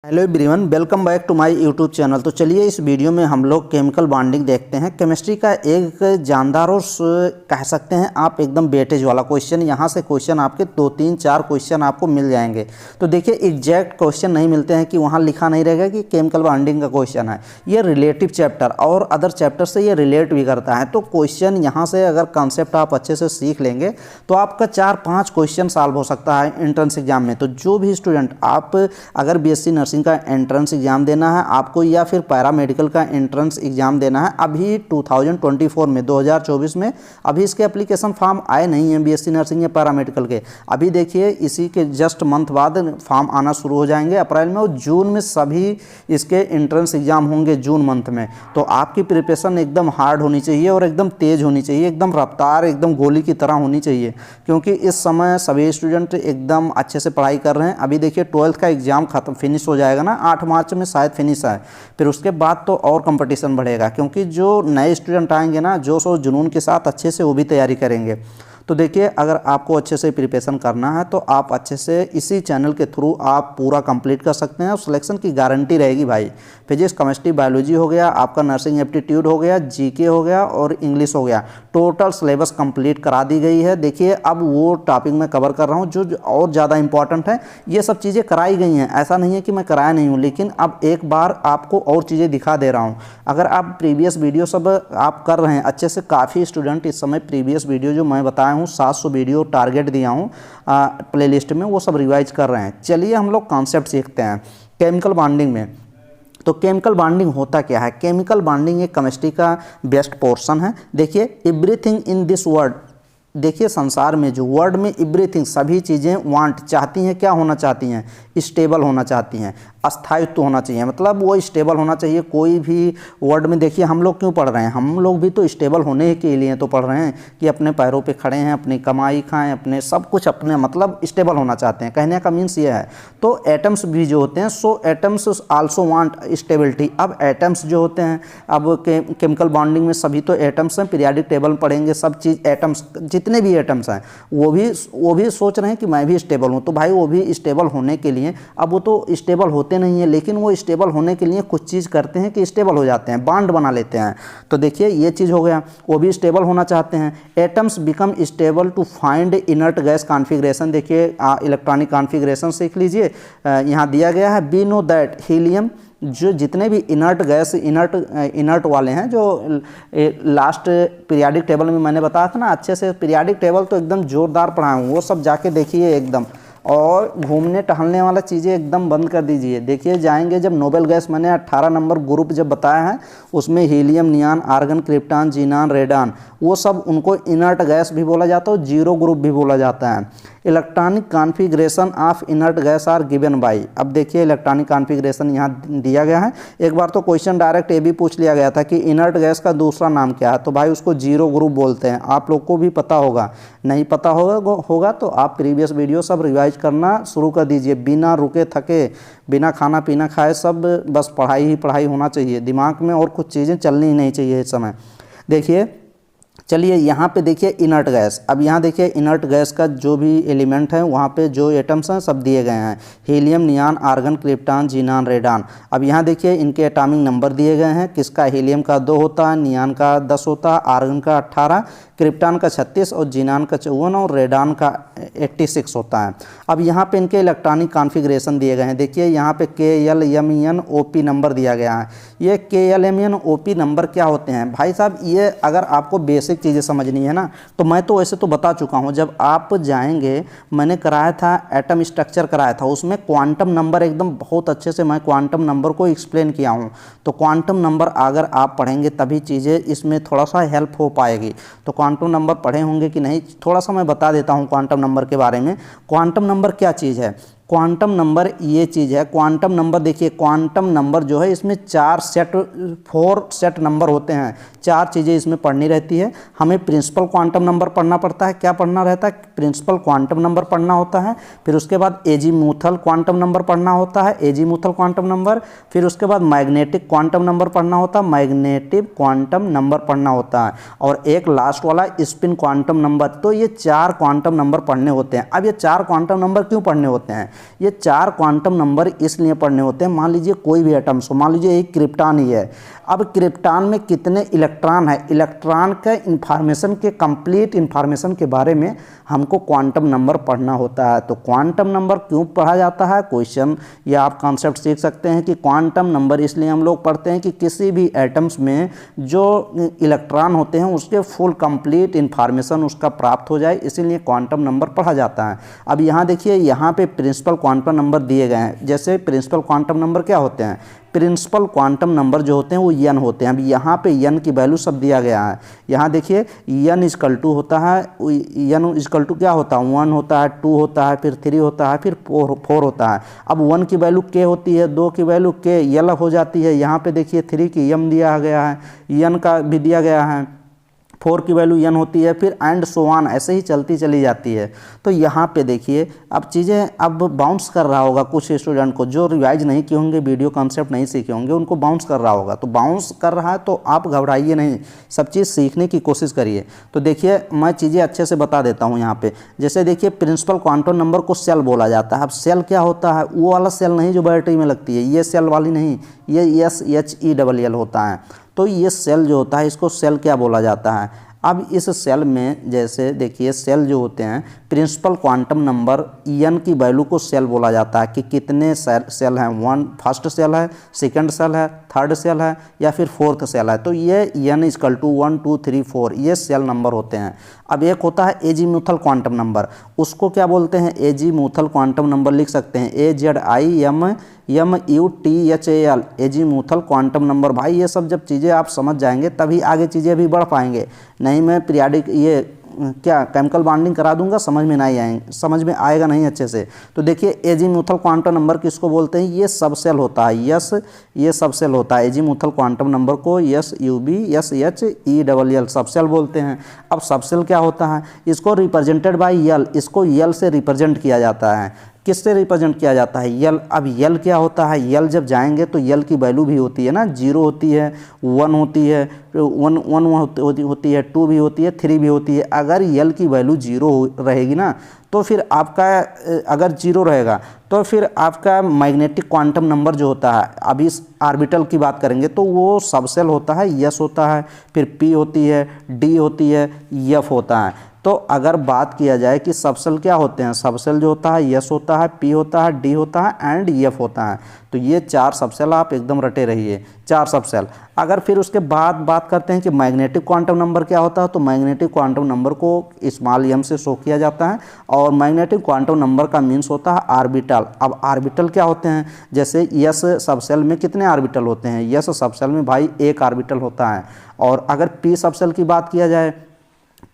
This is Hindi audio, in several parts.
Hello everyone, welcome back to my YouTube channel. तो चलिए इस वीडियो में हम लोग केमिकल बॉन्डिंग देखते हैं। केमिस्ट्री का एक जानदार और कह सकते हैं आप एकदम वेटेज वाला क्वेश्चन। यहाँ से क्वेश्चन आपके 2-3-4 क्वेश्चन आपको मिल जाएंगे। तो देखिए एग्जैक्ट क्वेश्चन नहीं मिलते हैं कि वहाँ लिखा नहीं रहेगा कि केमिकल बॉन्डिंग का क्वेश्चन है। ये रिलेटिव चैप्टर और अदर चैप्टर से ये रिलेट भी करता है। तो क्वेश्चन यहाँ से अगर कॉन्सेप्ट आप अच्छे से सीख लेंगे तो आपका 4-5 क्वेश्चन सॉल्व हो सकता है एंट्रेंस एग्जाम में। तो जो भी स्टूडेंट आप अगर बीएससी नर्सिंग का एंट्रेंस एग्जाम देना है आपको या फिर पैरामेडिकल का एंट्रेंस एग्जाम देना है अभी 2024 में 2024 में अभी इसके एप्लीकेशन फॉर्म आए नहीं हैं बीएससी नर्सिंग या पैरामेडिकल के। अभी देखिए इसी के जस्ट मंथ बाद फॉर्म आना शुरू हो जाएंगे अप्रैल में, और जून में सभी इसके एंट्रेंस एग्जाम होंगे जून मंथ में। तो आपकी प्रिपरेशन एकदम हार्ड होनी चाहिए और एकदम तेज होनी चाहिए, एकदम रफ्तार एकदम गोली की तरह होनी चाहिए, क्योंकि इस समय सभी स्टूडेंट एकदम अच्छे से पढ़ाई कर रहे हैं। अभी देखिए 12th का एग्जाम खत्म फिनिश हो जाएगा ना, 8 मार्च में शायद फिनिश है। फिर उसके बाद तो और कंपटीशन बढ़ेगा, क्योंकि जो नए स्टूडेंट आएंगे ना जोश और जुनून के साथ अच्छे से वो भी तैयारी करेंगे। तो देखिए अगर आपको अच्छे से प्रिपरेशन करना है तो आप अच्छे से इसी चैनल के थ्रू आप पूरा कंप्लीट कर सकते हैं और सिलेक्शन की गारंटी रहेगी भाई। फिजिक्स, केमिस्ट्री, बायोलॉजी हो गया, आपका नर्सिंग एप्टीट्यूड हो गया, जीके हो गया और इंग्लिश हो गया, टोटल सिलेबस कंप्लीट करा दी गई है। देखिए अब वो टॉपिक मैं कवर कर रहा हूँ जो और ज़्यादा इंपॉर्टेंट है। ये सब चीज़ें कराई गई हैं, ऐसा नहीं है कि मैं कराया नहीं हूँ, लेकिन अब एक बार आपको और चीज़ें दिखा दे रहा हूँ। अगर आप प्रीवियस वीडियो सब आप कर रहे हैं अच्छे से, काफ़ी स्टूडेंट इस समय प्रीवियस वीडियो जो मैं बताया हूँ 700 वीडियो टारगेट दिया हूँ प्लेलिस्ट में, वो सब रिवाइज कर रहे हैं। चलिए हम लोग कॉन्सेप्ट सीखते हैं केमिकल बॉन्डिंग में। तो केमिकल बॉन्डिंग होता क्या है? केमिकल बॉन्डिंग एक केमिस्ट्री का बेस्ट पोर्शन है। देखिए एवरीथिंग इन दिस वर्ल्ड, देखिए संसार में जो वर्ड में एवरीथिंग सभी चीज़ें वांट चाहती हैं, क्या होना चाहती हैं? स्टेबल होना चाहती हैं, अस्थायित्व होना चाहिए, मतलब वो स्टेबल होना चाहिए। कोई भी वर्ड में देखिए हम लोग क्यों पढ़ रहे हैं, हम लोग भी तो स्टेबल होने के लिए तो पढ़ रहे हैं कि अपने पैरों पे खड़े हैं, अपनी कमाई खाएं, अपने सब कुछ अपने मतलब स्टेबल होना चाहते हैं। कहने का मीन्स ये है। तो एटम्स भी जो होते हैं, सो एटम्स आल्सो वांट स्टेबिलिटी। अब एटम्स जो होते हैं, अब केमिकल बॉन्डिंग में सभी तो एटम्स हैं, पीरियाडिक टेबल में पढ़ेंगे सब चीज़। एटम्स जितने भी एटम्स हैं वो भी सोच रहे हैं कि मैं भी स्टेबल हूँ। तो भाई वो भी स्टेबल होने के लिए, अब वो तो स्टेबल होते नहीं है, लेकिन वो स्टेबल होने के लिए कुछ चीज़ करते हैं कि स्टेबल हो जाते हैं, बॉन्ड बना लेते हैं। तो देखिए ये चीज़ हो गया, वो भी स्टेबल होना चाहते हैं। Atoms become stable to find inert gas configuration. देखिए इलेक्ट्रॉनिक कॉन्फ़िगरेशन सीख लीजिए, यहाँ दिया गया है। वी नो दैट हीलियम, जो जितने भी इनर्ट गैस इनर्ट वाले हैं, जो लास्ट पीरियाडिक टेबल में मैंने बताया था ना, अच्छे से पीरियाडिक टेबल तो एकदम ज़ोरदार पढ़ाया हूँ, वो सब जाके देखिए एकदम। और घूमने टहलने वाला चीज़ें एकदम बंद कर दीजिए। देखिए जाएंगे जब नोबेल गैस, मैंने 18 नंबर ग्रुप जब बताया है उसमें helium, नियान, argon, krypton, xenon, radon, वो सब उनको इनर्ट गैस भी बोला जाता है और जीरो ग्रुप भी बोला जाता है। Electronic configuration of inert gas are given by. अब देखिए इलेक्ट्रॉनिक कॉन्फ़िगरेशन यहाँ दिया गया है। एक बार तो क्वेश्चन डायरेक्ट ये भी पूछ लिया गया था कि इनर्ट गैस का दूसरा नाम क्या है, तो भाई उसको जीरो ग्रुप बोलते हैं। आप लोग को भी पता होगा, नहीं पता होगा तो आप प्रीवियस वीडियो सब रिवाइज करना शुरू कर दीजिए, बिना रुके थके, बिना खाना पीना खाए, सब बस पढ़ाई ही पढ़ाई होना चाहिए दिमाग में, और कुछ चीज़ें चलनी ही नहीं चाहिए इस समय। देखिए चलिए यहाँ पे देखिए इनर्ट गैस। अब यहाँ देखिए इनर्ट गैस का जो भी एलिमेंट है वहाँ पे जो एटम्स हैं सब दिए गए हैं, helium, नियान, argon, krypton, xenon, radon. अब यहाँ देखिए इनके एटॉमिक नंबर दिए गए हैं। किसका? हीलियम का 2 होता है, नियान का 10 होता है, आर्गन का 18, क्रिप्टॉन का 36 और जीनान का 54 और रेडान का 86 होता है। अब यहाँ पे इनके इलेक्ट्रॉनिक कॉन्फ़िगरेशन दिए गए हैं। देखिए यहाँ पे KLMNOP नंबर दिया गया है। ये KLMNOP नंबर क्या होते हैं भाई साहब? ये अगर आपको बेसिक चीज़ें समझनी है ना, तो मैं तो वैसे तो बता चुका हूँ। जब आप जाएंगे, मैंने कराया था एटम स्ट्रक्चर कराया था, उसमें क्वांटम नंबर एकदम बहुत अच्छे से मैं क्वांटम नंबर को एक्सप्लेन किया हूँ। तो क्वांटम नंबर अगर आप पढ़ेंगे तभी चीज़ें इसमें थोड़ा सा हेल्प हो पाएगी। तो क्वांटम नंबर पढ़े होंगे कि नहीं, थोड़ा सा मैं बता देता हूँ क्वांटम नंबर के बारे में। क्वांटम नंबर क्या चीज़ है? क्वांटम नंबर ये चीज़ है। क्वांटम नंबर देखिए, क्वांटम नंबर जो है इसमें 4 सेट नंबर होते हैं। 4 चीज़ें इसमें पढ़नी रहती है। हमें प्रिंसिपल क्वांटम नंबर पढ़ना पड़ता है। क्या पढ़ना रहता है? प्रिंसिपल क्वांटम नंबर पढ़ना होता है। फिर उसके बाद एजीमुथल क्वांटम नंबर पढ़ना होता है, एजीमुथल क्वांटम नंबर। फिर उसके बाद मैग्नेटिक क्वांटम नंबर पढ़ना होता है, मैग्नेटिक क्वांटम नंबर पढ़ना होता है। और एक लास्ट वाला स्पिन क्वांटम नंबर। तो ये 4 क्वांटम नंबर पढ़ने होते हैं। अब ये 4 क्वांटम नंबर क्यों पढ़ने होते हैं? ये 4 क्वांटम नंबर इसलिए पढ़ने होते हैं, मान लीजिए कोई भी एटम्स हो, मान लीजिए एक क्रिप्टॉन ही है। अब क्रिप्टॉन में कितने इलेक्ट्रॉन है, इलेक्ट्रॉन का इंफॉर्मेशन के कंप्लीट इंफॉर्मेशन के बारे में हमको क्वांटम नंबर पढ़ना होता है। तो क्वांटम नंबर क्यों पढ़ा जाता है, क्वेश्चन ये आप कॉन्सेप्ट सीख सकते हैं कि क्वांटम नंबर इसलिए हम लोग पढ़ते हैं कि किसी भी एटम्स में जो इलेक्ट्रॉन होते हैं उसके फुल कंप्लीट इंफॉर्मेशन उसका प्राप्त हो जाए, इसीलिए क्वांटम नंबर पढ़ा जाता है। अब यहाँ देखिए, यहाँ पे प्रिंसिपल क्वांटम नंबर दिए गए हैं। जैसे प्रिंसिपल क्वांटम नंबर क्या होते हैं, प्रिंसिपल क्वांटम नंबर जो होते हैं वो n होते हैं। अब यहाँ पे n की वैल्यू सब दिया गया है। यहाँ देखिए n इजकल टू होता है, n इजकल टू क्या होता है, 1 होता है, 2 होता है, फिर 3 होता है, फिर 4 होता है। अब 1 की वैल्यू k होती है, 2 की वैल्यू k l हो जाती है। यहाँ पे देखिए 3 की m दिया गया है, n का भी दिया गया है, 4 की वैल्यू n होती है, फिर एंड सो ऑन ऐसे ही चलती चली जाती है। तो यहाँ पे देखिए अब चीज़ें अब बाउंस कर रहा होगा कुछ स्टूडेंट को जो रिवाइज नहीं किए होंगे, वीडियो कॉन्सेप्ट नहीं सीखे होंगे, उनको बाउंस कर रहा होगा। तो बाउंस कर रहा है तो आप घबराइए नहीं, सब चीज़ सीखने की कोशिश करिए। तो देखिए मैं चीज़ें अच्छे से बता देता हूँ यहाँ पे। जैसे देखिए प्रिंसिपल क्वांटम नंबर को सेल बोला जाता है। अब सेल क्या होता है, वो वाला सेल नहीं जो बैटरी में लगती है, ये सेल वाली नहीं, ये SHELL होता है। तो ये सेल जो होता है इसको सेल क्या बोला जाता है। अब इस सेल में जैसे देखिए सेल जो होते हैं, प्रिंसिपल क्वांटम नंबर n की वैल्यू को सेल बोला जाता है कि कितने सेल हैं, 1 फर्स्ट सेल है, सेकंड सेल है, थर्ड सेल है या फिर फोर्थ सेल है। तो ये n इजकल टू 1 2 3 4 ये सेल नंबर होते हैं। अब एक होता है एजीम्यूथल क्वांटम नंबर, उसको क्या बोलते हैं, एजीम्यूथल क्वांटम नंबर लिख सकते हैं AZIMMUTHAL, एजीम्यूथल क्वांटम नंबर। भाई ये सब जब चीज़ें आप समझ जाएंगे तभी आगे चीज़ें भी बढ़ पाएंगे, नहीं मैं पीरियाडिक ये क्या केमिकल बॉन्डिंग करा दूंगा, समझ में नहीं आएंगे, समझ में आएगा नहीं अच्छे से। तो देखिए एजीम्यूथल क्वांटम नंबर किसको बोलते हैं, ये सब सेल होता है, ये सब सेल होता है। एजीम्यूथल क्वांटम नंबर को SUBSHELL सब सेल बोलते हैं। अब सब सेल क्या होता है, इसको रिप्रेजेंटेड बाय यल, इसको यल से रिप्रेजेंट किया जाता है। किससे रिप्रेजेंट किया जाता है, यल। अब यल क्या होता है, यल जब जाएंगे तो यल की वैल्यू भी होती है ना, 0 होती है, 1 होती है, 1 होती है, 2 भी होती है, 3 भी होती है। अगर यल की वैल्यू 0 रहेगी ना तो फिर आपका अगर 0 रहेगा तो फिर आपका मैग्नेटिक क्वांटम नंबर जो होता है, अभी इस ऑर्बिटल की बात करेंगे तो वो सबसेल होता है, S होता है, फिर P होती है, D होती है, F होता है। तो अगर बात किया जाए कि सबसेल क्या होते हैं, सबसेल जो होता है S होता है, P होता है, D होता है एंड F होता है। तो ये 4 सबसेल आप एकदम रटे रहिए, 4 सबसेल। अगर फिर उसके बाद बात करते हैं कि मैग्नेटिक क्वांटम नंबर क्या होता है, तो मैग्नेटिक क्वांटम नंबर को स्मॉल m से शो किया जाता है और मैग्नेटिक क्वांटम नंबर का मीन्स होता है ऑर्बिटल। अब ऑर्बिटल क्या होते हैं, जैसे S सबसेल में कितने ऑर्बिटल होते हैं, S सबसेल में भाई 1 ऑर्बिटल होता है। और अगर P सबसेल की बात किया जाए,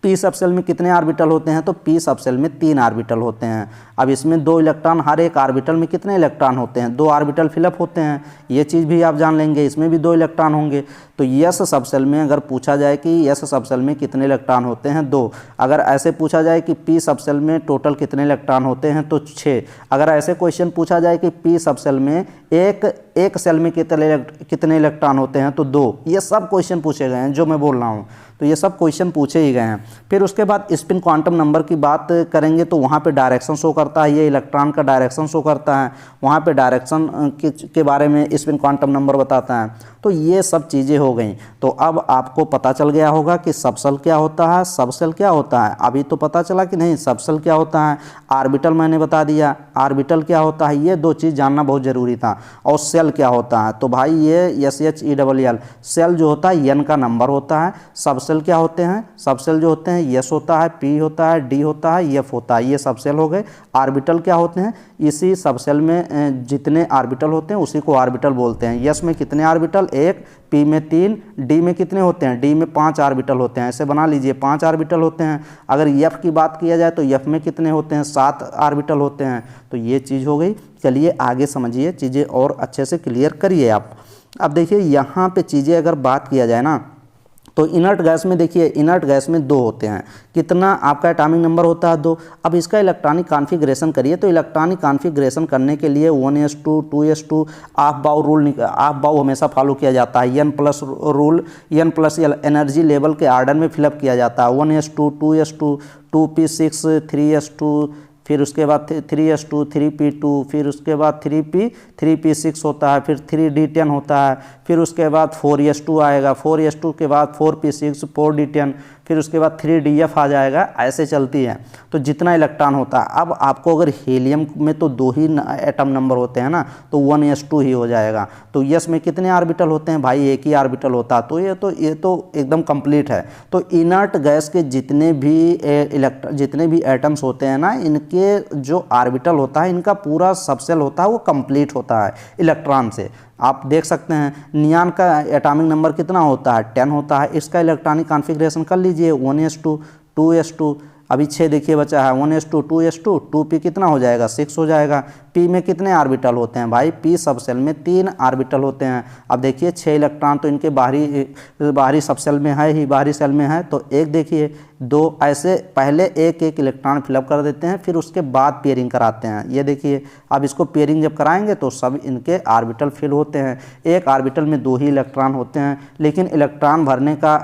P सबसेल में कितने ऑर्बिटल होते हैं, तो P सबसेल में 3 ऑर्बिटल होते हैं। अब इसमें 2 इलेक्ट्रॉन, हर एक ऑर्बिटल में कितने इलेक्ट्रॉन होते हैं, 2 ऑर्बिटल फिलअप होते हैं। ये चीज़ भी आप जान लेंगे, इसमें भी 2 इलेक्ट्रॉन होंगे। तो S सबसेल में अगर पूछा जाए कि S सबसेल में कितने इलेक्ट्रॉन होते हैं, 2। अगर ऐसे पूछा जाए कि P सबसेल में टोटल कितने इलेक्ट्रॉन होते हैं, तो 6। अगर ऐसे क्वेश्चन पूछा जाए कि P सबसेल में एक सेल में कितने इलेक्ट्रॉन होते हैं, तो 2। ये सब क्वेश्चन पूछे गए हैं जो मैं बोल रहा हूँ, तो ये सब क्वेश्चन पूछे ही गए हैं। फिर उसके बाद स्पिन क्वांटम नंबर की बात करेंगे तो वहाँ पे डायरेक्शन शो करता है, ये इलेक्ट्रॉन का डायरेक्शन शो करता है, वहाँ पे डायरेक्शन के बारे में स्पिन क्वांटम नंबर बताता है। तो ये सब चीज़ें हो गई। तो अब आपको पता चल गया होगा कि सबसेल क्या होता है, सबसेल क्या होता है। अभी तो पता चला कि नहीं सबसेल क्या होता है, ऑर्बिटल मैंने बता दिया, ऑर्बिटल क्या होता है, ये 2 चीज़ जानना बहुत ज़रूरी था। और सेल क्या होता है, तो भाई ये SHELL सेल जो होता है n का नंबर होता है। सबसेल क्या होते हैं, सबसेल जो होते हैं S होता है, P होता है, D होता है, F होता है, ये सबसेल हो गए। ऑर्बिटल क्या होते हैं, इसी सबसेल में जितने ऑर्बिटल होते हैं उसी को ऑर्बिटल बोलते हैं। S में कितने ऑर्बिटल, 1, P में 3, D में कितने होते हैं, D में 5 ऑर्बिटल होते हैं। ऐसे बना लीजिए 5 ऑर्बिटल होते हैं। अगर F की बात किया जाए तो F में कितने होते हैं, 7 ऑर्बिटल होते हैं। तो ये चीज़ हो गई। चलिए आगे समझिए, चीज़ें और अच्छे से क्लियर करिए आप। अब देखिए यहाँ पे चीज़ें अगर बात किया जाए ना, तो इनर्ट गैस में देखिए, इनर्ट गैस में 2 होते हैं। कितना आपका एटॉमिक नंबर होता है, 2। अब इसका इलेक्ट्रॉनिक कॉन्फ़िगरेशन करिए, तो इलेक्ट्रॉनिक कॉन्फ़िगरेशन करने के लिए 1s2 2s2 ऑफ बाउ रूल, ऑफ बाउ हमेशा फॉलो किया जाता है। n+ rule, n+l energy level के आर्डर में फिलअप किया जाता है। 1s2 2s2 2p6 3s2 फिर उसके बाद 3s2 3p2, फिर उसके बाद 3p6 होता है, फिर 3d10 होता है, फिर उसके बाद 4s2 आएगा, 4s2 के बाद 4p6 4d10, फिर उसके बाद 3df आ जाएगा। ऐसे चलती है। तो जितना इलेक्ट्रॉन होता है, अब आपको अगर हीलियम में तो 2 ही एटम नंबर होते हैं ना, तो 1s2 ही हो जाएगा। तो यस में कितने ऑर्बिटल होते हैं भाई? एक ही ऑर्बिटल होता है। तो ये तो एकदम कंप्लीट है। तो इनर्ट गैस के जितने भी एटम्स होते हैं ना, इनके जो ऑर्बिटल होता है, इनका पूरा सबसेल होता है, वो कंप्लीट होता है इलेक्ट्रॉन से। आप देख सकते हैं नियान का एटॉमिक नंबर कितना होता है? 10 होता है। इसका इलेक्ट्रॉनिक कॉन्फ़िगरेशन कर लीजिए 1s2 2s2। अभी 6 देखिए बचा है, 1s2 2s2, 2p कितना हो जाएगा? 6 हो जाएगा। p में कितने ऑर्बिटल होते हैं भाई? p सबसेल में 3 ऑर्बिटल होते हैं। अब देखिए 6 इलेक्ट्रॉन तो इनके बाहरी सबसेल में है ही, बाहरी सेल में है। तो एक देखिए 2, ऐसे पहले एक इलेक्ट्रॉन फिलअप कर देते हैं, फिर उसके बाद पेयरिंग कराते हैं। ये देखिए अब इसको पेयरिंग जब कराएंगे तो सब इनके ऑर्बिटल फिल होते हैं। एक ऑर्बिटल में 2 ही इलेक्ट्रॉन होते हैं। लेकिन इलेक्ट्रॉन भरने का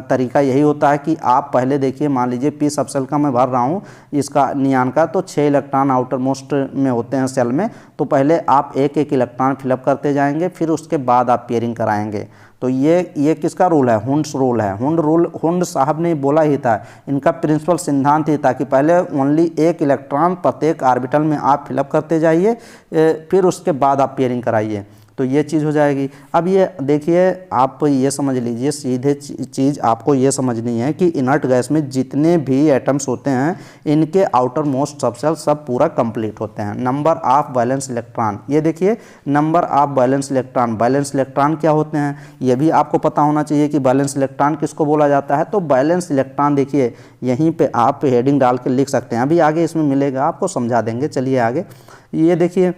तरीका यही होता है कि आप पहले देखिए, मान लीजिए p सबसेल का मैं भर रहा हूँ, इसका नियान का, तो 6 इलेक्ट्रॉन आउटर मोस्ट में होते हैं सेल में। तो पहले आप एक इलेक्ट्रॉन फिलअप करते जाएंगे, फिर उसके बाद आप पेयरिंग कराएंगे। तो ये किसका रूल है? हुंड्स रूल है। हुंड साहब ने बोला ही था, इनका प्रिंसिपल सिद्धांत ही था कि पहले ओनली एक इलेक्ट्रॉन प्रत्येक ऑर्बिटल में आप फिलअप करते जाइए, फिर उसके बाद आप पेयरिंग कराइए। तो ये चीज़ हो जाएगी। अब ये देखिए, आप ये समझ लीजिए, सीधे चीज़ आपको ये समझनी है कि इनर्ट गैस में जितने भी एटम्स होते हैं, इनके आउटर मोस्ट सबसेल सब पूरा कंप्लीट होते हैं। नंबर ऑफ वैलेंस इलेक्ट्रॉन, ये देखिए number of valence electron. Valence electron क्या होते हैं ये भी आपको पता होना चाहिए कि वैलेंस इलेक्ट्रॉन किसको बोला जाता है। तो वैलेंस इलेक्ट्रॉन देखिए यहीं पर आप हेडिंग डाल के लिख सकते हैं, अभी आगे इसमें मिलेगा, आपको समझा देंगे। चलिए आगे, ये देखिए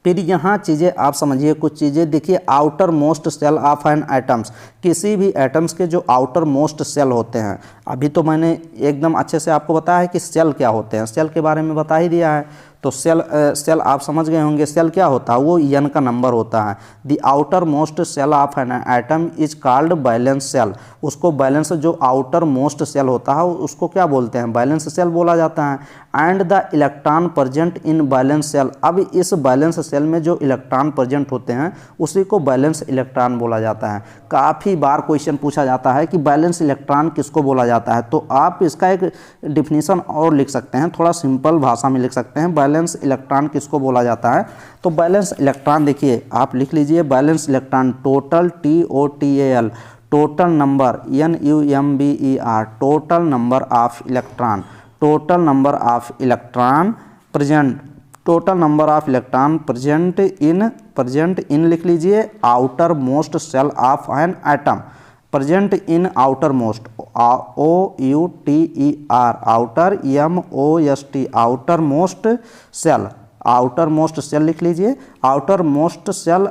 फिर यहाँ चीज़ें आप समझिए, कुछ चीज़ें देखिए। Outermost shell of an atoms, किसी भी एटम्स के जो आउटर मोस्ट सेल होते हैं, अभी तो मैंने एकदम अच्छे से आपको बताया है कि सेल क्या होते हैं, सेल के बारे में बता ही दिया है। तो सेल आप समझ गए होंगे। सेल क्या होता है? वो n का नंबर होता है। The outermost shell of an atom is called valence shell. उसको बैलेंस, जो आउटर मोस्ट सेल होता है उसको क्या बोलते हैं? बैलेंस सेल बोला जाता है। And the electron present in valence shell, अब इस बैलेंस सेल में जो इलेक्ट्रॉन प्रेजेंट होते हैं उसी को बैलेंस इलेक्ट्रॉन बोला जाता है। काफ़ी बार क्वेश्चन पूछा जाता है कि बैलेंस इलेक्ट्रॉन किसको बोला जाता है। तो आप इसका एक डिफिनीसन और लिख सकते हैं, थोड़ा सिंपल भाषा में लिख सकते हैं, बैलेंस इलेक्ट्रॉन किसको बोला जाता है। तो बैलेंस इलेक्ट्रॉन देखिए, आप लिख लीजिए valence electron, total TOTAL, total number NUMBER, total number of electron, total number of electron present, total number of electron present in लिख लीजिए outermost shell of an atom, present in outermost, OUTER, outer MOST, outermost shell, outermost shell लिख लीजिए, outermost shell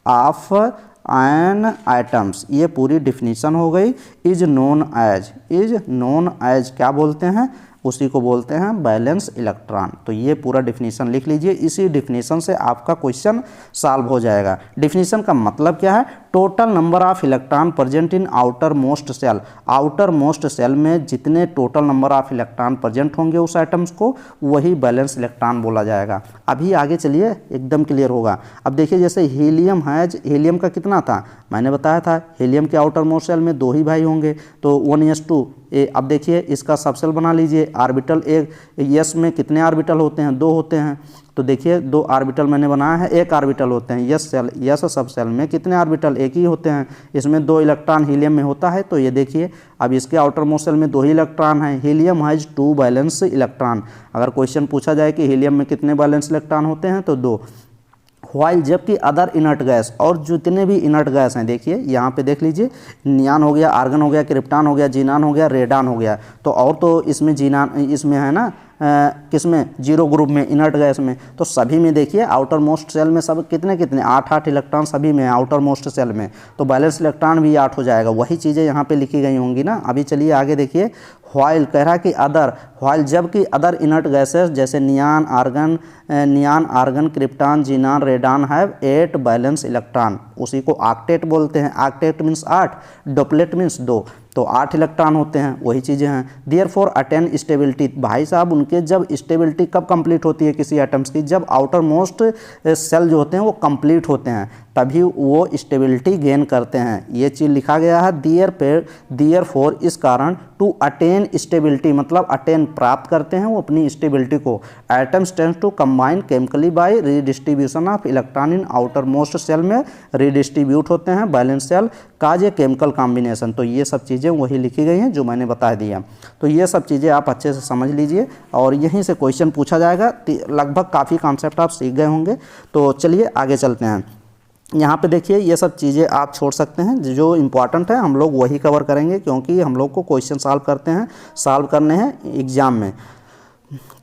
of an atoms. ये पूरी डिफिनीशन हो गई। इज नोन एज क्या बोलते हैं? उसी को बोलते हैं बैलेंस इलेक्ट्रॉन। तो ये पूरा डिफिनीशन लिख लीजिए, इसी डिफिनीशन से आपका क्वेश्चन सॉल्व हो जाएगा। डिफिनीशन का मतलब क्या है? Total number of electron present in outermost shell, outermost shell में जितने total number of electron present होंगे उस एटम्स को, वही बैलेंस इलेक्ट्रॉन बोला जाएगा। अभी आगे चलिए, एकदम क्लियर होगा। अब देखिए जैसे हीलियम है, हीलियम का कितना था? मैंने बताया था हीलियम के आउटर मोस्ट सेल में 2 ही भाई होंगे, तो 1s2। अब देखिए इसका सबसेल बना लीजिए, ऑर्बिटल एक, यस में कितने ऑर्बिटल होते हैं? 2 होते हैं। तो देखिए 2 ऑर्बिटल मैंने बनाया है, 1 ऑर्बिटल होते हैं। यस सब सेल में कितने ऑर्बिटल? 1 ही होते हैं। इसमें 2 इलेक्ट्रॉन हीलियम में होता है। तो ये देखिए अब इसके आउटर मोस्ट सेल में 2 ही इलेक्ट्रॉन हैं। Helium has 2 balance electron. अगर क्वेश्चन पूछा जाए कि हीलियम में कितने बैलेंस इलेक्ट्रॉन होते हैं, तो 2। वाइल जबकि अदर इनर्ट गैस, और जितने भी इनर्ट गैस हैं, देखिए यहाँ पे देख लीजिए, नियान हो गया, आर्गन हो गया, क्रिप्टॉन हो गया, जीनान हो गया, रेडान हो गया। तो और तो इसमें जीनान, इसमें है ना किसमें? 0 ग्रुप में, इनर्ट गैस में। तो सभी में देखिए आउटर मोस्ट सेल में सब कितने 8 इलेक्ट्रॉन सभी में है आउटर मोस्ट सेल में। तो बैलेंस इलेक्ट्रॉन भी 8 हो जाएगा। वही चीज़ें यहाँ पे लिखी गई होंगी ना। अभी चलिए आगे देखिए, व्हाइल कह रहा है कि अदर, व्हाइल जबकि अदर इनर्ट गैसेस जैसे neon argon krypton xenon radon have 8 valence electron, उसी को ऑक्टेट बोलते हैं। ऑक्टेट मीन्स 8, डुप्लेट मीन्स 2, तो 8 इलेक्ट्रॉन होते हैं, वही चीज़ें हैं। देयरफॉर अटेन स्टेबिलिटी, भाई साहब उनके जब स्टेबिलिटी कब कंप्लीट होती है किसी एटम्स की, जब आउटर मोस्ट सेल जो होते हैं वो कंप्लीट होते हैं, तभी वो स्टेबिलिटी गेन करते हैं। ये चीज़ लिखा गया है देयरफॉर, इस कारण, टू अटेन स्टेबिलिटी मतलब अटेन प्राप्त करते हैं वो अपनी स्टेबिलिटी को। Atoms tends to combine chemically by redistribution of electron in outermost shell में रीडिस्ट्रीब्यूट होते हैं valence shell causes a chemical combination. तो ये सब चीज़ें वही लिखी गई हैं जो मैंने बता दिया। तो ये सब चीज़ें आप अच्छे से समझ लीजिए और यहीं से क्वेश्चन पूछा जाएगा। लगभग काफ़ी कॉन्सेप्ट आप सीख गए होंगे। तो चलिए आगे चलते हैं। यहाँ पे देखिए ये सब चीज़ें आप छोड़ सकते हैं, जो इम्पॉर्टेंट है हम लोग वही कवर करेंगे, क्योंकि हम लोग को क्वेश्चन सॉल्व करने हैं एग्ज़ाम में।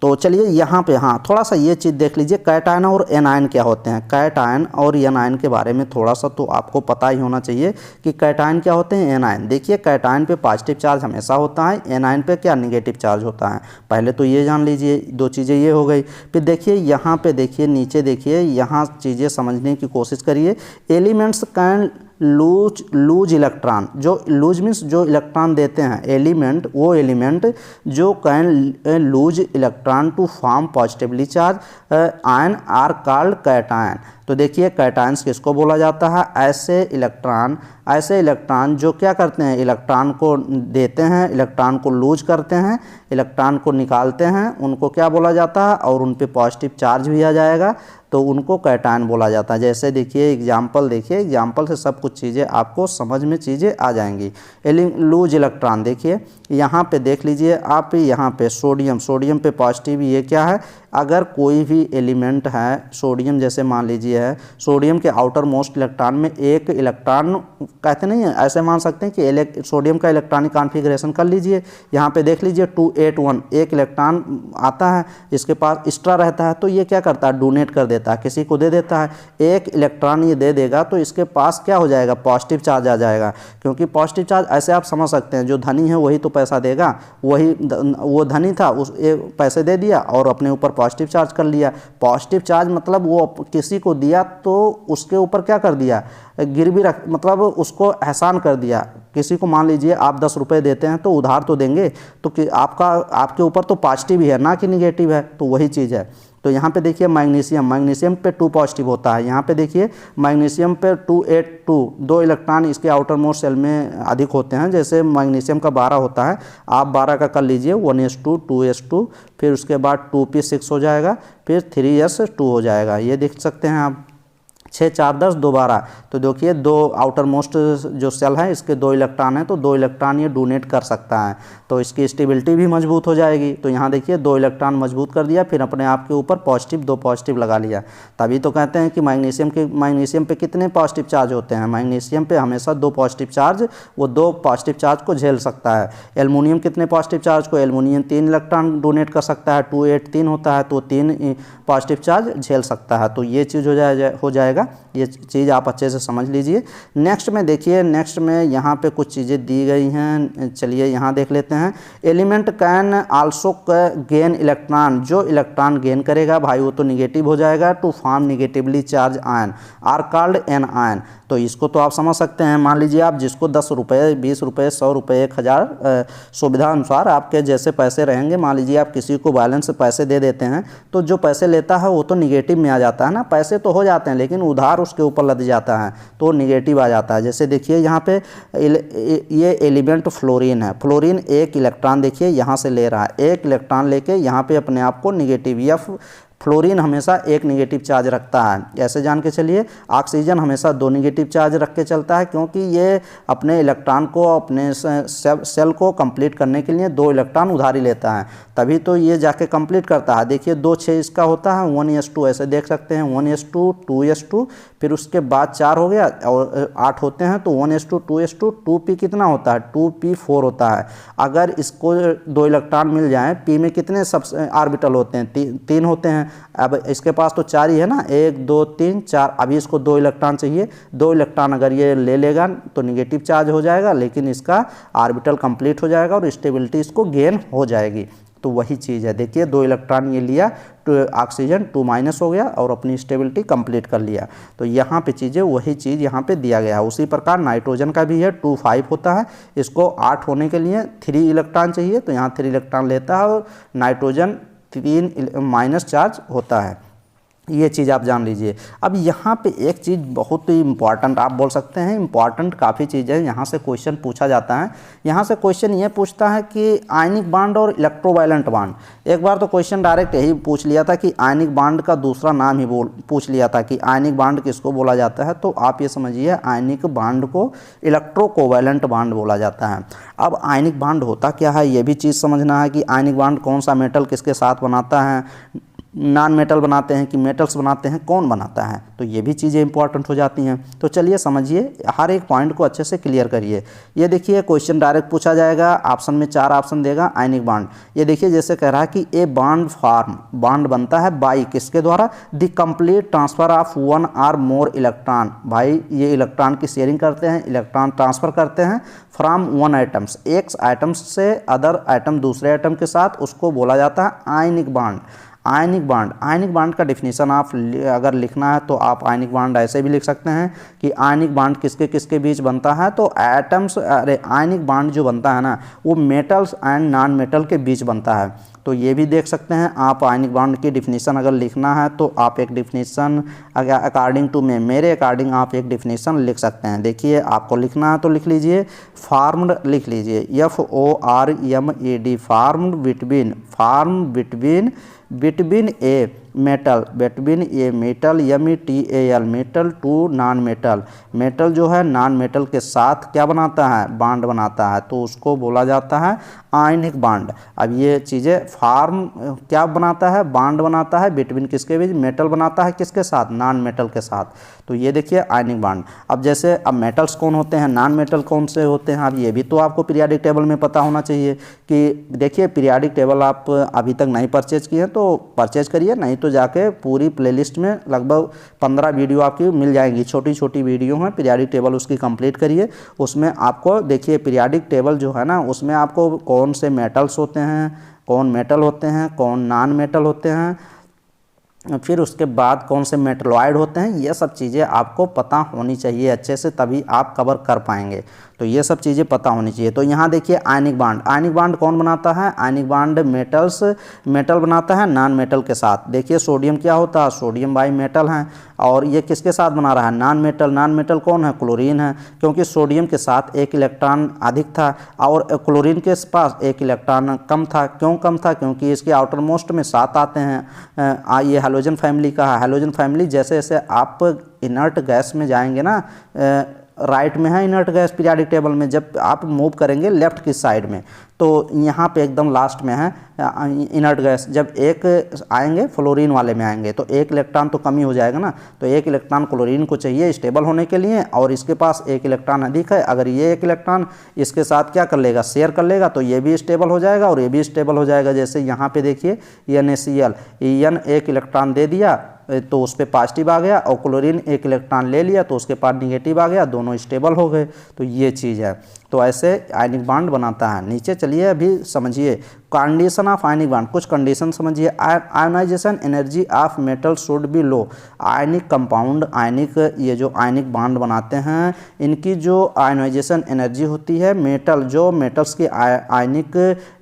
तो चलिए यहाँ पे हाँ थोड़ा सा ये चीज़ देख लीजिए, कैटायन और एनायन क्या होते हैं। कैटायन और एनायन के बारे में थोड़ा सा तो आपको पता ही होना चाहिए कि कैटायन क्या होते हैं, एनायन। देखिए कैटायन पे पॉजिटिव चार्ज हमेशा होता है, एनायन पे क्या निगेटिव चार्ज होता है। पहले तो ये जान लीजिए, दो चीज़ें ये हो गई। फिर देखिए यहाँ पे देखिए नीचे देखिए, यहाँ चीज़ें समझने की कोशिश करिए। एलिमेंट्स कैन लूज इलेक्ट्रॉन, जो लूज मीन्स जो इलेक्ट्रॉन देते हैं, एलिमेंट वो एलिमेंट जो can lose electron to form positively charge ion are called cation. तो देखिए कैटायंस किसको बोला जाता है, ऐसे इलेक्ट्रॉन जो क्या करते हैं, इलेक्ट्रॉन को देते हैं, इलेक्ट्रॉन को लूज करते हैं, इलेक्ट्रॉन को निकालते हैं, उनको क्या बोला जाता है, और उन पे पॉजिटिव चार्ज भी आ जाएगा तो उनको कैटायन बोला जाता है। जैसे देखिए एग्जाम्पल देखिए, एग्जाम्पल से सब कुछ चीज़ें आपको समझ में चीज़ें आ जाएंगी। लूज इलेक्ट्रॉन देखिए यहाँ पे देख लीजिए आप, यहाँ पे सोडियम पे पॉजिटिव, ये क्या है, अगर कोई भी एलिमेंट है, सोडियम जैसे मान लीजिए है, सोडियम के आउटर मोस्ट इलेक्ट्रॉन में एक इलेक्ट्रॉन कहते नहीं है, ऐसे मान सकते हैं कि सोडियम का इलेक्ट्रॉनिक कॉन्फ़िगरेशन कर लीजिए। यहाँ पे देख लीजिए 281 एक इलेक्ट्रॉन आता है, इसके पास एक्स्ट्रा रहता है, तो ये क्या करता है, डोनेट कर देता है, किसी को दे देता है। एक इलेक्ट्रॉन ये दे देगा तो इसके पास क्या हो जाएगा, पॉजिटिव चार्ज आ जाएगा। क्योंकि पॉजिटिव चार्ज ऐसे आप समझ सकते हैं, जो धनी है वही तो पैसा देगा, वो धनी था, उस पैसे दे दिया और अपने ऊपर पॉजिटिव चार्ज कर लिया। पॉजिटिव चार्ज मतलब वो किसी को दिया तो उसके ऊपर क्या कर दिया, गिरवी रख, मतलब उसको एहसान कर दिया। किसी को मान लीजिए आप 10 रुपये देते हैं तो उधार तो देंगे, तो कि आपके ऊपर तो पॉजिटिव ही है ना कि निगेटिव है, तो वही चीज़ है। तो यहाँ पे देखिए मैग्नीशियम पे 2 पॉजिटिव होता है। यहाँ पे देखिए मैग्नीशियम पे 282 2 इलेक्ट्रॉन इसके आउटर मोस्ट सेल में अधिक होते हैं। जैसे मैग्नीशियम का 12 होता है, आप 12 का कर लीजिए 1s2 2s2, फिर उसके बाद 2p6 हो जाएगा, फिर 3s2 हो जाएगा। ये देख सकते हैं आप, 6 4 10 2 12। तो देखिए 2 आउटर मोस्ट जो सेल है इसके 2 इलेक्ट्रॉन हैं, तो 2 इलेक्ट्रॉन ये डोनेट कर सकता है, तो इसकी स्टेबिलिटी भी मजबूत हो जाएगी। तो यहाँ देखिए 2 इलेक्ट्रॉन मजबूत कर दिया, फिर अपने आप के ऊपर दो पॉजिटिव लगा लिया। तभी तो कहते हैं कि मैग्नीशियम पे कितने पॉजिटिव चार्ज होते हैं, मैग्नीशियम पे हमेशा 2 पॉजिटिव चार्ज, वो 2 पॉजिटिव चार्ज को झेल सकता है। एल्युमिनियम कितने पॉजिटिव चार्ज को, एल्युमिनियम 3 इलेक्ट्रॉन डोनेट कर सकता है, 283 होता है, तो 3 पॉजिटिव चार्ज झेल सकता है। तो ये चीज़ हो जाएगा, ये चीज़ आप अच्छे से समझ लीजिए। नेक्स्ट में देखिए, नेक्स्ट में यहाँ पे कुछ चीज़ें दी गई हैं, चलिए यहाँ देख लेते हैं। Element can also gain electron, जो इलेक्ट्रॉन गेन करेगा भाई वो तो निगेटिव हो जाएगा, to form negatively charge ion are called anion. तो इसको तो आप समझ सकते हैं, मान लीजिए आप जिसको 10 रुपये 20 रुपये 100 रुपये 1000 सुविधा अनुसार आपके जैसे पैसे रहेंगे, मान लीजिए आप किसी को बैलेंस पैसे दे देते हैं, तो जो पैसे लेता है वो तो निगेटिव में आ जाता है ना, पैसे तो हो जाते हैं लेकिन उधार उसके ऊपर लद जाता है तो निगेटिव आ जाता है। जैसे देखिए यहाँ पे ये एलिमेंट फ्लोरीन है, फ्लोरीन 1 इलेक्ट्रॉन देखिए यहाँ से ले रहा है, 1 इलेक्ट्रॉन लेके यहाँ पे अपने आप को निगेटिव, या फ्लोरीन हमेशा 1 निगेटिव चार्ज रखता है। ऐसे जान के चलिए ऑक्सीजन हमेशा 2 निगेटिव चार्ज रख के चलता है, क्योंकि ये अपने इलेक्ट्रॉन को, अपने सेल को कंप्लीट करने के लिए 2 इलेक्ट्रॉन उधारी लेता है, तभी तो ये जाके कंप्लीट करता है। देखिए 2 6 इसका होता है, 1s2 ऐसे देख सकते हैं, 1s2 2s2, फिर उसके बाद 4 हो गया और 8 होते हैं, तो 1s2 2s2, 2p कितना होता है, 2p4 होता है। अगर इसको 2 इलेक्ट्रॉन मिल जाए, p में कितने सब ऑर्बिटल होते हैं, 3 होते हैं, अब इसके पास तो 4 ही है ना, 1 2 3 4, अभी इसको 2 इलेक्ट्रॉन चाहिए। 2 इलेक्ट्रॉन अगर ये ले लेगा तो निगेटिव चार्ज हो जाएगा, लेकिन इसका ऑर्बिटल कंप्लीट हो जाएगा और स्टेबिलिटी इसको गेन हो जाएगी। तो वही चीज़ है, देखिए 2 इलेक्ट्रॉन ये लिया तो ऑक्सीजन 2- हो गया और अपनी स्टेबिलिटी कंप्लीट कर लिया। तो यहाँ पे चीज़ें वही चीज़ यहाँ पे दिया गया है। उसी प्रकार नाइट्रोजन का भी है, 2 5 होता है, इसको 8 होने के लिए 3 इलेक्ट्रॉन चाहिए, तो यहाँ 3 इलेक्ट्रॉन लेता है और नाइट्रोजन 3 चार्ज होता है। ये चीज़ आप जान लीजिए। अब यहाँ पे एक चीज़ बहुत ही इंपॉर्टेंट, आप बोल सकते हैं इंपॉर्टेंट काफ़ी चीज़ें यहाँ से क्वेश्चन पूछा जाता है। यहाँ से क्वेश्चन ये पूछता है कि आयनिक बांड और इलेक्ट्रोवायलेंट बांड। एक बार तो क्वेश्चन डायरेक्ट यही पूछ लिया था कि आयनिक बांड का दूसरा नाम ही पूछ लिया था कि आयनिक बांड किसको बोला जाता है। तो आप ये समझिए आयनिक बांड को इलेक्ट्रोकोवैलेंट बांड बोला जाता है। अब आयनिक बांड होता क्या है ये भी चीज़ समझना है कि आयनिक बांड कौन सा मेटल किसके साथ बनाता है, नॉन मेटल बनाते हैं कि मेटल्स बनाते हैं, कौन बनाता है, तो ये भी चीज़ें इंपॉर्टेंट हो जाती हैं। तो चलिए समझिए, हर एक पॉइंट को अच्छे से क्लियर करिए। ये देखिए क्वेश्चन डायरेक्ट पूछा जाएगा, ऑप्शन में 4 ऑप्शन देगा आयनिक बांड। ये देखिए जैसे कह रहा है कि ए बांड फॉर्म, बांड बनता है बाई किसके द्वारा, द कंप्लीट ट्रांसफर ऑफ 1 और मोर इलेक्ट्रॉन। भाई ये इलेक्ट्रॉन की शेयरिंग करते हैं, इलेक्ट्रॉन ट्रांसफ़र करते हैं फ्रॉम 1 आइटम्स, एक आइटम्स से अदर आइटम दूसरे आइटम के साथ, उसको बोला जाता है आयनिक बांड। आयनिक बांड, आयनिक बांड का डिफिनीशन आप अगर लिखना है तो आप आयनिक बांड ऐसे भी लिख सकते हैं कि आयनिक बांड किसके किसके बीच बनता है, तो एटम्स, अरे आयनिक बांड जो बनता है ना वो मेटल्स एंड नॉन मेटल के बीच बनता है। तो ये भी देख सकते हैं आप, आयनिक बांड की डिफिनीशन अगर लिखना है तो आप एक डिफिनीशन अकॉर्डिंग टू मेरे अकॉर्डिंग आप एक डिफिनीशन लिख सकते हैं। देखिए आपको लिखना है तो लिख लीजिए, फॉर्म्ड लिख लीजिए, FORMED, formed between, form between a metal, between a metal, METAL, metal to non metal. Metal जो है नॉन मेटल के साथ क्या बनाता है, बांड बनाता है, तो उसको बोला जाता है आयनिक बांड। अब ये चीज़ें फॉर्म क्या बनाता है, बांड बनाता है बिटवीन किसके बीच, मेटल बनाता है किसके साथ, नॉन मेटल के साथ। तो ये देखिए आयनिक बांड। अब जैसे अब मेटल्स कौन होते हैं, नॉन मेटल कौन से होते हैं, अब ये भी तो आपको पीरियाडिक टेबल में पता होना चाहिए कि देखिए पीरियाडिक टेबल आप अभी तक नहीं परचेज किए तो परचेज करिए, नहीं तो जाके पूरी प्लेलिस्ट में लगभग 15 वीडियो आपकी मिल जाएंगी, छोटी छोटी वीडियो हैं पीरियाडिक टेबल, उसकी कंप्लीट करिए। उसमें आपको देखिए पीरियाडिक टेबल जो है ना उसमें आपको कौन से मेटल्स होते हैं, कौन मेटल होते हैं, कौन नॉन मेटल होते हैं, फिर उसके बाद कौन से मेटलॉइड होते हैं, ये सब चीज़ें आपको पता होनी चाहिए अच्छे से, तभी आप कवर कर पाएंगे। तो ये सब चीज़ें पता होनी चाहिए। तो यहाँ देखिए आयनिक बांड, आयनिक बांड कौन बनाता है, आयनिक बांड मेटल्स, मेटल बनाता है नॉन मेटल के साथ। देखिए सोडियम क्या होता है, सोडियम बाई मेटल है, और ये किसके साथ बना रहा है, नॉन मेटल। नॉन मेटल कौन है, क्लोरीन है, क्योंकि सोडियम के साथ 1 इलेक्ट्रॉन अधिक था और क्लोरीन के पास 1 इलेक्ट्रॉन कम था। क्यों कम था, क्योंकि इसके आउटर मोस्ट में 7 आते हैं। ये हैलोजन फैमिली का है। हैलोजन फैमिली जैसे जैसे आप इनर्ट गैस में जाएंगे ना, राइट में है इनर्ट गैस पीरियाडिक टेबल में, जब आप मूव करेंगे लेफ्ट की साइड में तो यहाँ पे एकदम लास्ट में है इनर्ट गैस। जब एक आएंगे फ्लोरीन वाले में आएंगे तो 1 इलेक्ट्रॉन तो कमी हो जाएगा ना, तो 1 इलेक्ट्रॉन क्लोरीन को चाहिए स्टेबल होने के लिए, और इसके पास 1 इलेक्ट्रॉन अधिक है। अगर ये 1 इलेक्ट्रॉन इसके साथ क्या कर लेगा, शेयर कर लेगा, तो ये भी स्टेबल हो जाएगा और ये भी स्टेबल हो जाएगा। जैसे यहाँ पे देखिए NaCl, N 1 इलेक्ट्रॉन दे दिया तो उस पर पॉजिटिव आ गया, और क्लोरीन 1 इलेक्ट्रॉन ले लिया तो उसके पास निगेटिव आ गया, दोनों स्टेबल हो गए। तो ये चीज़ है, तो ऐसे आयनिक बांड बनाता है। नीचे चलिए अभी समझिए कंडीशन ऑफ आयनिक बांड, कुछ कंडीशन समझिए। Ionisation energy of metal should be low. Ionic compound, ionic ये जो आयनिक बांड बनाते हैं इनकी जो आयोनाइजेशन एनर्जी होती है, मेटल जो मेटल्स की आयनिक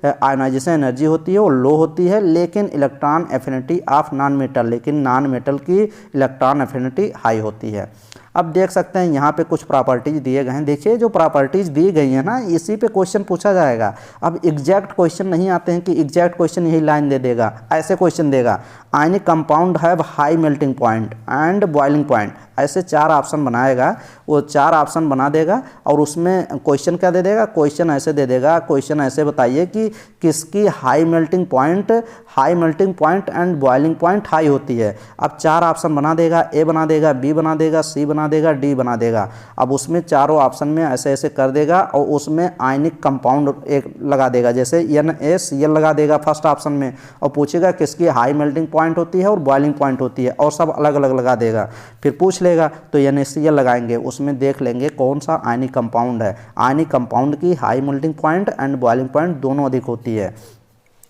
आयोनाइजेशन एनर्जी होती है वो लो होती है, लेकिन electron affinity of non metal, लेकिन नॉन मेटल की इलेक्ट्रॉन एफिनिटी हाई होती है। अब देख सकते हैं यहाँ पे कुछ प्रॉपर्टीज दिए गए हैं। देखिए जो प्रॉपर्टीज दी गई हैं ना इसी पे क्वेश्चन पूछा जाएगा। अब एग्जैक्ट क्वेश्चन नहीं आते हैं कि एग्जैक्ट क्वेश्चन यही लाइन दे देगा, ऐसे क्वेश्चन देगा ionic compound have high melting point and boiling point, ऐसे 4 ऑप्शन बनाएगा, वो 4 ऑप्शन बना देगा और उसमें क्वेश्चन क्या दे देगा, क्वेश्चन ऐसे दे देगा, क्वेश्चन ऐसे बताइए कि किसकी high melting point and boiling point high होती है। अब 4 ऑप्शन बना देगा, ए बना देगा, बी बना देगा, सी बना देगा, डी बना देगा। अब उसमें चारों ऑप्शन में ऐसे ऐसे कर देगा और उसमें आयनिक कंपाउंड एक लगा देगा, जैसे NaCl लगा देगा फर्स्ट ऑप्शन में, और पूछेगा किसकी हाई मेल्टिंग पॉइंट पॉइंट होती है और बॉइलिंग पॉइंट होती है, और सब अलग अलग लगा देगा। फिर पूछ लेगा तो NaCl लगाएंगे, उसमें देख लेंगे कौन सा आयनिक कंपाउंड है। आयनिक कंपाउंड की high melting point and boiling point दोनों अधिक होती है।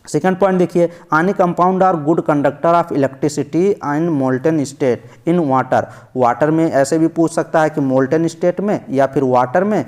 सेकेंड पॉइंट देखिए, ionic compound are good conductor of electricity and molten state in water. Water में ऐसे भी पूछ सकता है कि मोल्टेन स्टेट में या फिर वाटर में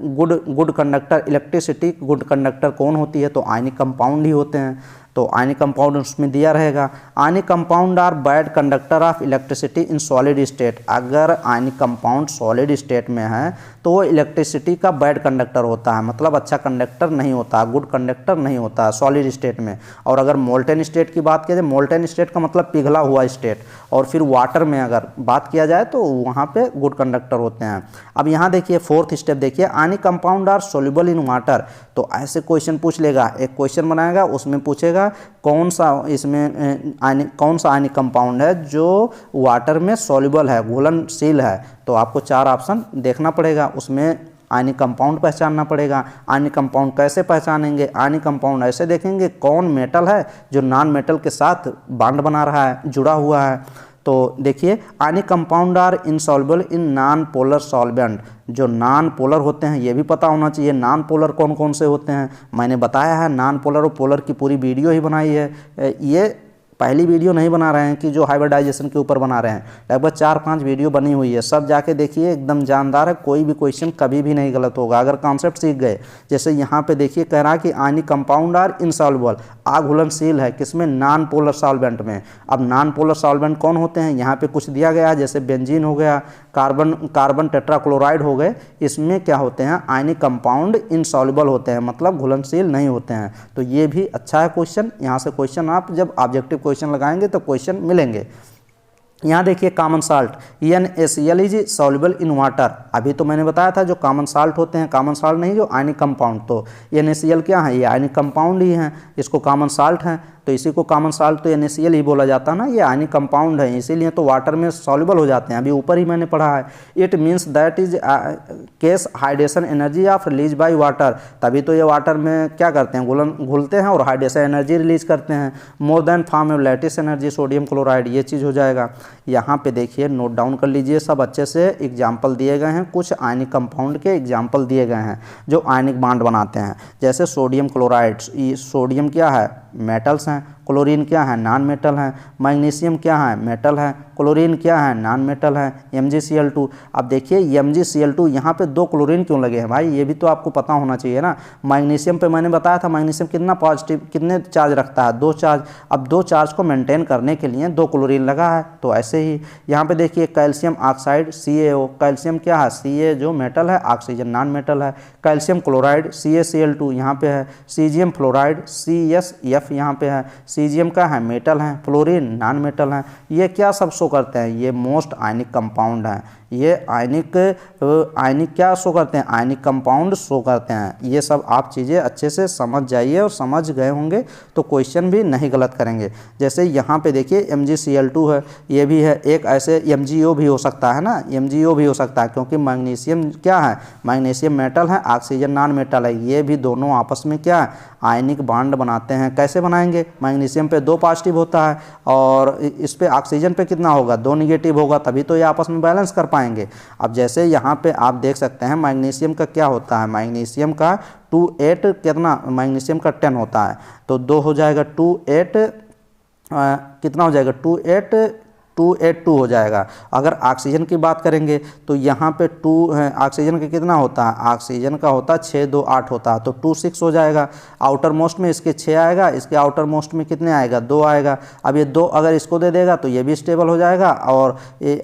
good conductor electricity good conductor कौन होती है, तो आयनिक कंपाउंड ही होते हैं। तो आयनिक कंपाउंड उसमें दिया रहेगा। Ionic compound are bad conductor of electricity in solid state. अगर आयनिक कंपाउंड सॉलिड स्टेट में है तो वो इलेक्ट्रिसिटी का बैड कंडक्टर होता है, मतलब अच्छा कंडक्टर नहीं होता, गुड कंडक्टर नहीं होता सॉलिड स्टेट में। और अगर मोल्टेन स्टेट की बात किया जाए, मोल्टेन स्टेट का मतलब पिघला हुआ स्टेट, और फिर वाटर में अगर बात किया जाए तो वहाँ पे गुड कंडक्टर होते हैं। अब यहाँ देखिए फोर्थ स्टेप देखिए, ionic compound are soluble in water. तो ऐसे क्वेश्चन पूछ लेगा, एक क्वेश्चन बनाएगा उसमें पूछेगा कौन सा आयनिक कंपाउंड है जो वाटर में सॉल्युबल है, घुलनशील है। तो आपको 4 ऑप्शन देखना पड़ेगा, उसमें आयनिक कंपाउंड पहचानना पड़ेगा। आयनिक कंपाउंड कैसे पहचानेंगे? आयनिक कंपाउंड ऐसे देखेंगे कौन मेटल है जो नॉन मेटल के साथ बॉन्ड बना रहा है, जुड़ा हुआ है। तो देखिए ionic compound are insoluble in non polar solvent. जो नॉन पोलर होते हैं ये भी पता होना चाहिए, नॉन पोलर कौन कौन से होते हैं। मैंने बताया है नॉन पोलर और पोलर की पूरी वीडियो ही बनाई है। ये पहली वीडियो नहीं बना रहे हैं कि जो हाइब्रिडाइजेशन के ऊपर बना रहे हैं, लगभग 4-5 वीडियो बनी हुई है, सब जाके देखिए, एकदम जानदार है, कोई भी क्वेश्चन कभी भी नहीं गलत होगा अगर कॉन्सेप्ट सीख गए। जैसे यहाँ पे देखिए कह रहा है कि आयनिक कंपाउंड आर इनसॉल्युबल, अघुलनशील है किसमें? नॉन पोलर सॉल्वेंट में। अब नॉन पोलर सॉल्वेंट कौन होते हैं? यहाँ पे कुछ दिया गया है, जैसे बेंजीन हो गया, कार्बन टेट्राक्लोराइड हो गए, इसमें क्या होते हैं? आयनिक कंपाउंड इनसॉल्युबल होते हैं, मतलब घुलनशील नहीं होते हैं। तो ये भी अच्छा है क्वेश्चन, यहाँ से क्वेश्चन आप जब ऑब्जेक्टिव क्वेश्चन लगाएंगे तो क्वेश्चन मिलेंगे। यहाँ देखिए common salt, NaCl is soluble in water. अभी तो मैंने बताया था जो कॉमन साल्ट होते हैं, कॉमन साल्ट नहीं जो आयनिक कंपाउंड, तो NaCl क्या है? ये आयनिक कंपाउंड ही है, इसको कॉमन साल्ट है, तो इसी को कॉमन साल्ट तो NaCl ही बोला जाता है ना, ये आयनिक कंपाउंड है, इसीलिए तो वाटर में सॉल्युबल हो जाते हैं। अभी ऊपर ही मैंने पढ़ा है, it means that is case hydration energy of release by water. तभी तो ये वाटर में क्या करते हैं? घुलते हैं और हाइड्रेशन एनर्जी रिलीज करते हैं, more than form of lattice energy sodium chloride, ये चीज़ हो जाएगा। यहाँ पे देखिए नोट डाउन कर लीजिए, सब अच्छे से एग्जाम्पल दिए गए हैं, कुछ आयनिक कंपाउंड के एग्जाम्पल दिए गए हैं जो आयनिक बॉन्ड बनाते हैं। जैसे सोडियम क्लोराइड, सोडियम क्या है? मेटल्स हैं। क्लोरीन क्या है? नॉन मेटल है। मैग्नीशियम क्या है? मेटल है। क्लोरीन क्या है? नॉन मेटल है। MgCl2। अब देखिए MgCl2 यहाँ पे 2 क्लोरीन क्यों लगे हैं भाई? ये भी तो आपको पता होना चाहिए ना। मैग्नीशियम पे मैंने बताया था मैग्नीशियम कितना पॉजिटिव, कितने चार्ज रखता है? 2 चार्ज। अब 2 चार्ज को मेंटेन करने के लिए 2 क्लोरीन लगा है। तो ऐसे ही यहाँ पे देखिए कैल्शियम ऑक्साइड CaO, कैल्शियम क्या है? Ca जो मेटल है, ऑक्सीजन नॉन मेटल है। कैल्शियम क्लोराइड CaCl2 यहाँ पे है। सीजियम फ्लोराइड CsF यहाँ पे है। सीजियम का है? मेटल है। फ्लोरीन नॉन मेटल है। ये क्या सब शो करते हैं? ये मोस्ट आयनिक कंपाउंड हैं। ये आयनिक क्या शो करते हैं? आयनिक कंपाउंड शो करते हैं। ये सब आप चीज़ें अच्छे से समझ जाइए, और समझ गए होंगे तो क्वेश्चन भी नहीं गलत करेंगे। जैसे यहाँ पे देखिए MgCl2 है, ये भी है। एक ऐसे MgO भी हो सकता है ना, MgO भी हो सकता है, क्योंकि मैग्नीशियम क्या है? मैग्नीशियम मेटल है, ऑक्सीजन नॉन मेटल है। ये भी दोनों आपस में क्या है? आयनिक बॉन्ड बनाते हैं। कैसे बनाएंगे? मैग्नीशियम पे 2 पॉजिटिव होता है और इस पे ऑक्सीजन पे कितना होगा? 2 निगेटिव होगा, तभी तो ये आपस में बैलेंस कर पाएंगे। अब जैसे यहाँ पे आप देख सकते हैं मैग्नीशियम का क्या होता है? मैग्नीशियम का 2 8 कितना? मैग्नीशियम का 10 होता है, तो 2 हो जाएगा 2 8 कितना हो जाएगा? 282 हो जाएगा। अगर ऑक्सीजन की बात करेंगे तो यहाँ पे 2 ऑक्सीजन का कितना होता है? ऑक्सीजन का होता है 6 2 8 होता है, तो 2 6 हो जाएगा। आउटर मोस्ट में इसके 6 आएगा, इसके आउटर मोस्ट में कितने आएगा? 2 आएगा। अब ये 2 अगर इसको दे देगा तो ये भी स्टेबल हो जाएगा, और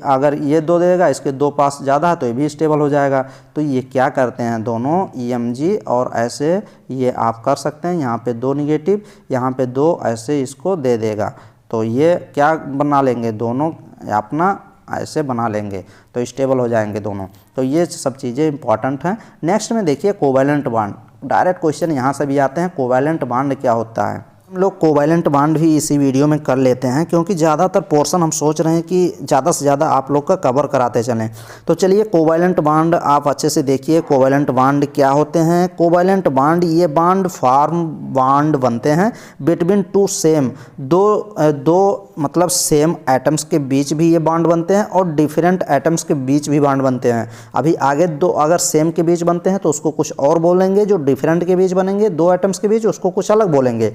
अगर ये 2 देगा, इसके 2 पास ज़्यादा है तो ये भी स्टेबल हो जाएगा। तो ये क्या करते हैं दोनों? EMG, और ऐसे ये आप कर सकते हैं, यहाँ पे 2 निगेटिव, यहाँ पे 2, ऐसे इसको दे देगा। तो ये क्या बना लेंगे? दोनों अपना ऐसे बना लेंगे तो स्टेबल हो जाएंगे दोनों। तो ये सब चीज़ें इंपॉर्टेंट हैं। नेक्स्ट में देखिए कोवैलेंट बॉन्ड, डायरेक्ट क्वेश्चन यहाँ से भी आते हैं। कोवैलेंट बॉन्ड क्या होता है? हम लोग कोवैलेंट बॉन्ड भी इसी वीडियो में कर लेते हैं, क्योंकि ज़्यादातर पोर्शन हम सोच रहे हैं कि ज़्यादा से ज़्यादा आप लोग का कवर कराते चलें। तो चलिए, कोवैलेंट बॉन्ड आप अच्छे से देखिए। कोवैलेंट बॉन्ड क्या होते हैं? कोवैलेंट बॉन्ड ये बॉन्ड फॉर्म बॉन्ड बनते हैं बिटवीन टू सेम, दो मतलब सेम एटम्स के बीच भी ये बॉन्ड बनते हैं और डिफरेंट एटम्स के बीच भी बॉन्ड बनते हैं। अभी आगे दो अगर सेम के बीच बनते हैं तो उसको कुछ और बोलेंगे, जो डिफरेंट के बीच बनेंगे दो एटम्स के बीच उसको कुछ अलग बोलेंगे।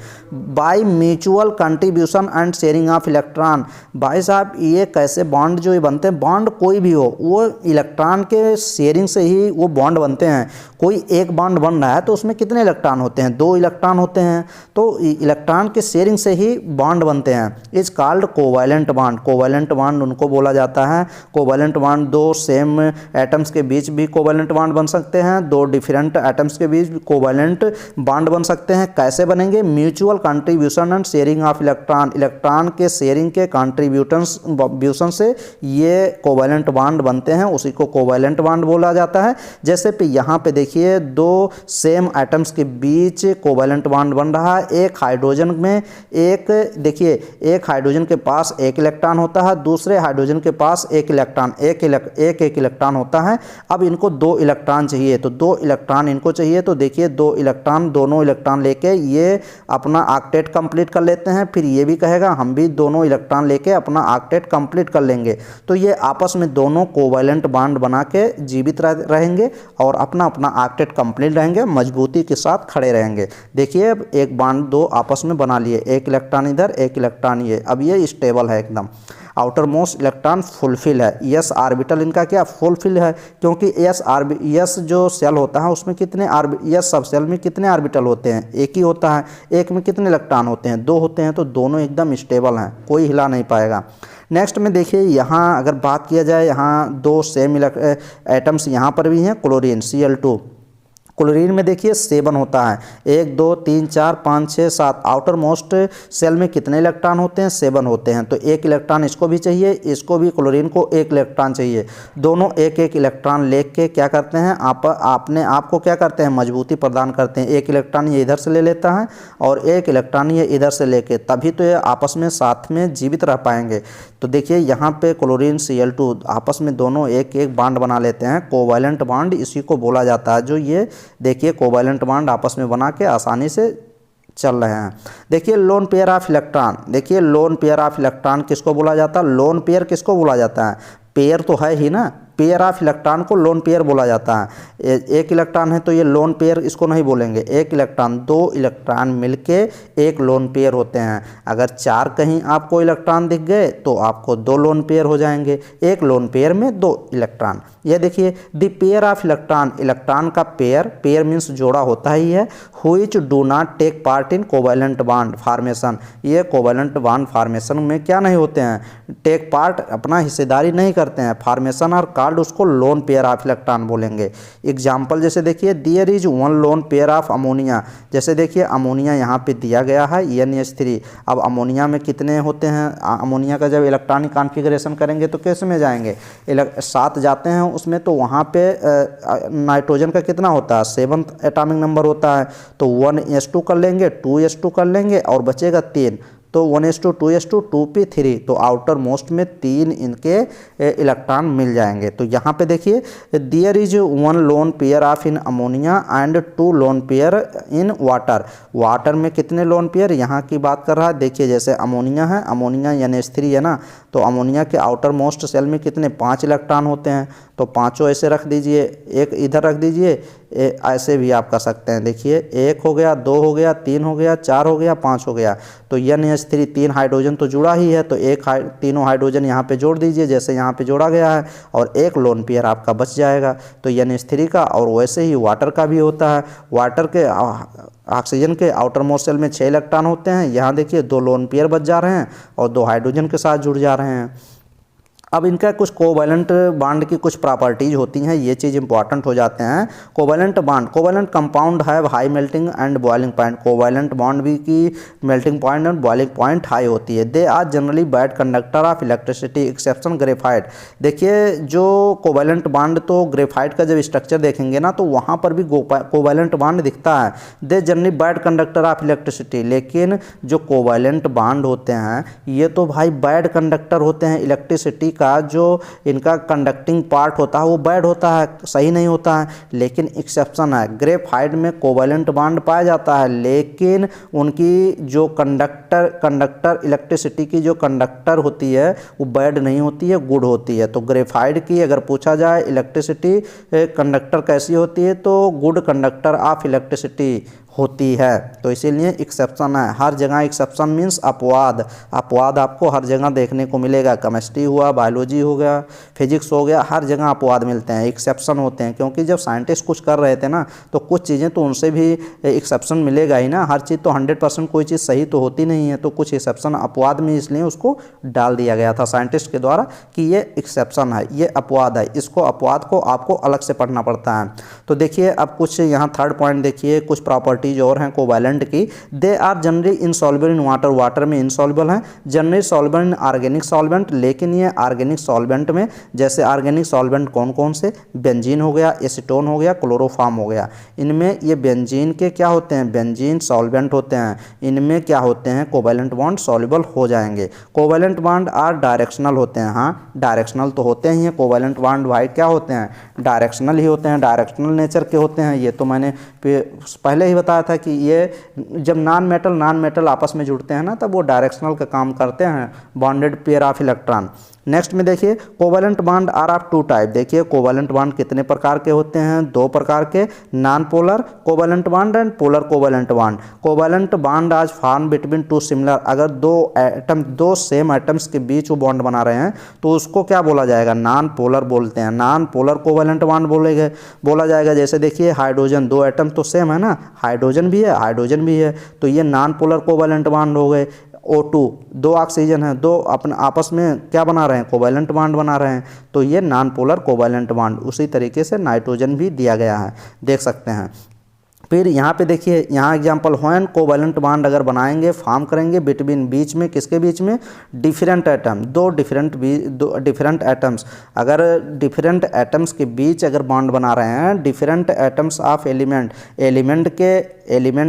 By mutual contribution and sharing of electron. भाई साहब, ये कैसे बॉन्ड जो ये बनते हैं, बॉन्ड कोई भी हो वो इलेक्ट्रॉन के शेयरिंग से ही वो बॉन्ड बनते हैं। कोई एक बॉन्ड बन रहा है तो उसमें कितने इलेक्ट्रॉन होते हैं? 2 इलेक्ट्रॉन होते हैं। तो इलेक्ट्रॉन के शेयरिंग से ही बॉन्ड बनते हैं। Is called covalent bond. Covalent bond उनको बोला जाता है। कोवैलेंट बॉन्ड दो सेम एटम्स के बीच भी कोवैलेंट बॉन्ड बन सकते हैं, दो डिफरेंट एटम्स के बीच भी कोवैलेंट बॉन्ड बन सकते हैं। कैसे बनेंगे? Mutual contribution and sharing of electron. Electron के शेयरिंग के कंट्रीब्यूशन से ये कोवैलेंट बॉन्ड बनते हैं, उसी को कोवैलेंट बॉन्ड बोला जाता है। जैसे कि यहाँ पे देखिए, दो सेम एटम्स के बीच कोवैलेंट बॉन्ड बन रहा है। एक हाइड्रोजन में देखिए, एक हाइड्रोजन के पास एक इलेक्ट्रॉन होता है, दूसरे हाइड्रोजन के पास एक इलेक्ट्रॉन होता है। अब इनको 2 इलेक्ट्रॉन चाहिए, तो 2 इलेक्ट्रॉन इनको चाहिए। तो देखिए, 2 इलेक्ट्रॉन दोनों इलेक्ट्रॉन लेके ये अपना ऑक्टेट कंप्लीट कर लेते हैं। फिर ये भी कहेगा हम भी दोनों इलेक्ट्रॉन लेके अपना ऑक्टेट कंप्लीट कर लेंगे। तो ये आपस में दोनों कोवैलेंट बॉन्ड बना के जीवित रहेंगे और अपना अपना ऑक्टेट कंप्लीट रहेंगे, मजबूती के साथ खड़े रहेंगे। देखिए, अब एक बॉन्ड दो आपस में बना लिए, एक इलेक्ट्रॉन इधर एक इलेक्ट्रॉन ये। अब ये स्टेबल है एकदम। आउटर मोस्ट इलेक्ट्रॉन फुलफिल है। यस ऑर्बिटल इनका क्या फुलफिल है, क्योंकि यस जो सेल होता है उसमें कितने यस सब सेल में कितने ऑर्बिटल होते हैं? एक ही होता है। एक में कितने इलेक्ट्रॉन होते हैं? 2 होते हैं। तो दोनों एकदम स्टेबल हैं, कोई हिला नहीं पाएगा। नेक्स्ट में देखिए, यहाँ अगर बात किया जाए, यहाँ 2 सेम एटम्स यहाँ पर भी हैं, क्लोरीन Cl2। क्लोरीन में देखिए 7 होता है, 1 2 3 4 5 6 7। आउटर मोस्ट सेल में कितने इलेक्ट्रॉन होते हैं? 7 होते हैं। तो एक इलेक्ट्रॉन इसको भी चाहिए, इसको भी क्लोरीन को एक इलेक्ट्रॉन चाहिए। दोनों एक एक इलेक्ट्रॉन लेके क्या करते हैं, अपने आप को क्या करते हैं, मजबूती प्रदान करते हैं। एक इलेक्ट्रॉन ये इधर से ले लेता है और एक इलेक्ट्रॉन ये इधर से लेके, तभी तो ये आपस में साथ में जीवित रह पाएंगे। तो देखिए, यहाँ पे क्लोरीन Cl2 आपस में दोनों एक एक बॉन्ड बना लेते हैं। कोवैलेंट बॉन्ड इसी को बोला जाता है। जो ये देखिए कोवैलेंट बॉन्ड आपस में बना के आसानी से चल रहे हैं। देखिए, लोन पेयर ऑफ इलेक्ट्रॉन। देखिए, लोन पेयर ऑफ इलेक्ट्रॉन किसको बोला जाता है? लोन पेयर किसको बोला जाता है? पेयर तो है ही ना, पेयर ऑफ इलेक्ट्रॉन को लोन पेयर बोला जाता है। एक इलेक्ट्रॉन है तो ये लोन पेयर इसको नहीं बोलेंगे। एक इलेक्ट्रॉन, 2 इलेक्ट्रॉन मिलके एक लोन पेयर होते हैं। अगर 4 कहीं आपको इलेक्ट्रॉन दिख गए तो आपको 2 लोन पेयर हो जाएंगे। एक लोन पेयर में 2 इलेक्ट्रॉन। ये देखिए, the pair of electron. Electron का पेयर मीन्स जोड़ा होता ही है। Which do not take part in covalent bond formation. ये कोवैलेंट बॉन्ड फॉर्मेशन में क्या नहीं होते हैं? टेक पार्ट, अपना हिस्सेदारी नहीं करते हैं। फॉर्मेशन और उसको लोन पेयर ऑफ इलेक्ट्रॉन बोलेंगे। एग्जाम्पल जैसे देखिए, there is 1 lone pair of ammonia. जैसे देखिए, अमोनिया यहाँ पे दिया गया है NH3। अब अमोनिया में कितने होते हैं? अमोनिया का जब इलेक्ट्रॉनिक कॉन्फ़िगरेशन करेंगे तो कैसे में जाएंगे? 7 जाते हैं उसमें, तो वहाँ पे नाइट्रोजन का कितना होता है? 7th एटॉमिक नंबर होता है। तो 1s2 कर लेंगे, 2s2 कर लेंगे और बचेगा 3। तो 1s2 2s2 2p3। तो आउटर मोस्ट में 3 इनके इलेक्ट्रॉन मिल जाएंगे। तो यहाँ पे देखिए, there is 1 lone pair of in ammonia and 2 lone pair in water. Water में कितने लोन पेयर यहाँ की बात कर रहा है? देखिए, जैसे अमोनिया है, अमोनिया NH3 है ना, तो अमोनिया के आउटर मोस्ट सेल में कितने 5 इलेक्ट्रॉन होते हैं। तो पाँचों ऐसे रख दीजिए, एक इधर रख दीजिए, ऐसे भी आप कर सकते हैं। देखिए, 1 हो गया, 2 हो गया, 3 हो गया, 4 हो गया, 5 हो गया। तो NH3 3 हाइड्रोजन तो जुड़ा ही है, तो तीनों हाइड्रोजन यहाँ पे जोड़ दीजिए जैसे यहाँ पे जोड़ा गया है, और एक लोन पेयर आपका बच जाएगा। तो NH3 का, और वैसे ही वाटर का भी होता है। वाटर के ऑक्सीजन के आउटर मोस्ट सेल में 6 इलेक्ट्रॉन होते हैं। यहाँ देखिए 2 लोन पेयर बच जा रहे हैं और 2 हाइड्रोजन के साथ जुड़ जा रहे हैं। अब इनका कुछ कोवैलेंट बॉन्ड की कुछ प्रॉपर्टीज होती हैं, ये चीज़ इंपॉर्टेंट हो जाते हैं। Covalent bond, covalent compound have high melting and boiling point. Covalent bond भी की melting point and boiling point high होती है। They are generally bad conductor of electricity exception graphite. देखिए जो कोवैलेंट बॉन्ड, तो ग्रेफाइट का जब स्ट्रक्चर देखेंगे ना तो वहाँ पर भी कोवैलेंट बॉन्ड दिखता है। They generally bad conductor of electricity, लेकिन जो कोवैलेंट बॉन्ड होते हैं ये तो भाई बैड कंडक्टर होते हैं इलेक्ट्रिसिटी का, जो इनका कंडक्टिंग पार्ट होता है वो बैड होता है, सही नहीं होता है। लेकिन एक्सेप्शन है, ग्रेफाइट में कोवैलेंट बॉन्ड पाया जाता है, लेकिन उनकी जो कंडक्टर इलेक्ट्रिसिटी की जो कंडक्टर होती है वो बैड नहीं होती है, गुड होती है। तो ग्रेफाइट की अगर पूछा जाए इलेक्ट्रिसिटी कंडक्टर कैसी होती है तो गुड कंडक्टर ऑफ इलेक्ट्रिसिटी होती है। तो इसीलिए एक्सेप्शन है, हर जगह एक्सेप्शन मीन्स अपवाद। अपवाद आपको हर जगह देखने को मिलेगा, केमिस्ट्री हुआ, बायोलॉजी हो गया, फिजिक्स हो गया, हर जगह अपवाद मिलते हैं, एक्सेप्शन होते हैं। क्योंकि जब साइंटिस्ट कुछ कर रहे थे ना तो कुछ चीज़ें तो उनसे भी एक्सेप्शन मिलेगा ही ना, हर चीज़ तो 100% कोई चीज़ सही तो होती नहीं है, तो कुछ एक्सेप्शन अपवाद में इसलिए उसको डाल दिया गया था साइंटिस्ट के द्वारा कि ये एक्सेप्शन है, ये अपवाद है, इसको अपवाद को आपको अलग से पढ़ना पड़ता है। तो देखिए अब कुछ यहाँ थर्ड पॉइंट देखिए, कुछ प्रॉपर्टी और हैं कोवैलेंट की। They are generally insoluble in water, water में इनसॉल्युबल हैं। Generally soluble in organic solvent, लेकिन ये ऑर्गेनिक सॉल्वेंट में, जैसे ऑर्गेनिक सॉल्वेंट कौन कौन से, बेंजीन हो गया, एसीटोन हो गया, क्लोरोफॉर्म हो गया। इनमें ये बेंजीन के क्या होते हैं, बेंजीन सॉल्वेंट होते हैं, इनमें क्या होते हैं कोवैलेंट बॉन्ड सॉल्युबल हो जाएंगे। कोवैलेंट बॉन्ड आर डायरेक्शनल होते हैं, हाँ डायरेक्शनल तो होते ही हैं कोवैलेंट बॉन्ड भाई, क्या होते हैं डायरेक्शनल ही होते हैं, डायरेक्शनल नेचर के होते हैं। ये तो मैंने पहले ही बताया था कि ये जब नॉन मेटल आपस में जुड़ते हैं ना तब वो डायरेक्शनल का काम करते हैं, bonded pair of electron. Next में देखिए covalent bond are of two type. देखिए कोवैलेंट बॉन्ड कितने प्रकार के होते हैं, दो प्रकार के, non polar covalent bond and polar covalent bond. Covalent bond as form between two similar, अगर दो सेम एटम्स के बीच वो बॉन्ड बना रहे हैं तो उसको क्या बोला जाएगा, नॉन पोलर बोलते हैं, नॉन पोलर कोवैलेंट बॉन्ड बोला जाएगा। जैसे देखिए हाइड्रोजन, दो एटम तो सेम है ना, हाइड्रोजन भी है हाइड्रोजन भी है, तो ये नॉन पोलर कोवैलेंट बॉन्ड हो गए। O2, दो ऑक्सीजन है, दो अपने आपस में क्या बना रहे हैं कोवैलेंट बॉन्ड बना रहे हैं, तो ये नॉन पोलर कोवैलेंट बॉन्ड। उसी तरीके से नाइट्रोजन भी दिया गया है, देख सकते हैं। फिर यहाँ पे देखिए, यहाँ एग्जांपल व्हेन कोवैलेंट बॉन्ड अगर बनाएंगे फॉर्म करेंगे बिटवीन, बीच में किसके बीच में, डिफरेंट एटम, दो डिफरेंट एटम्स, अगर डिफरेंट एटम्स के बीच अगर बॉन्ड बना रहे हैं, डिफरेंट एटम्स ऑफ एलिमेंट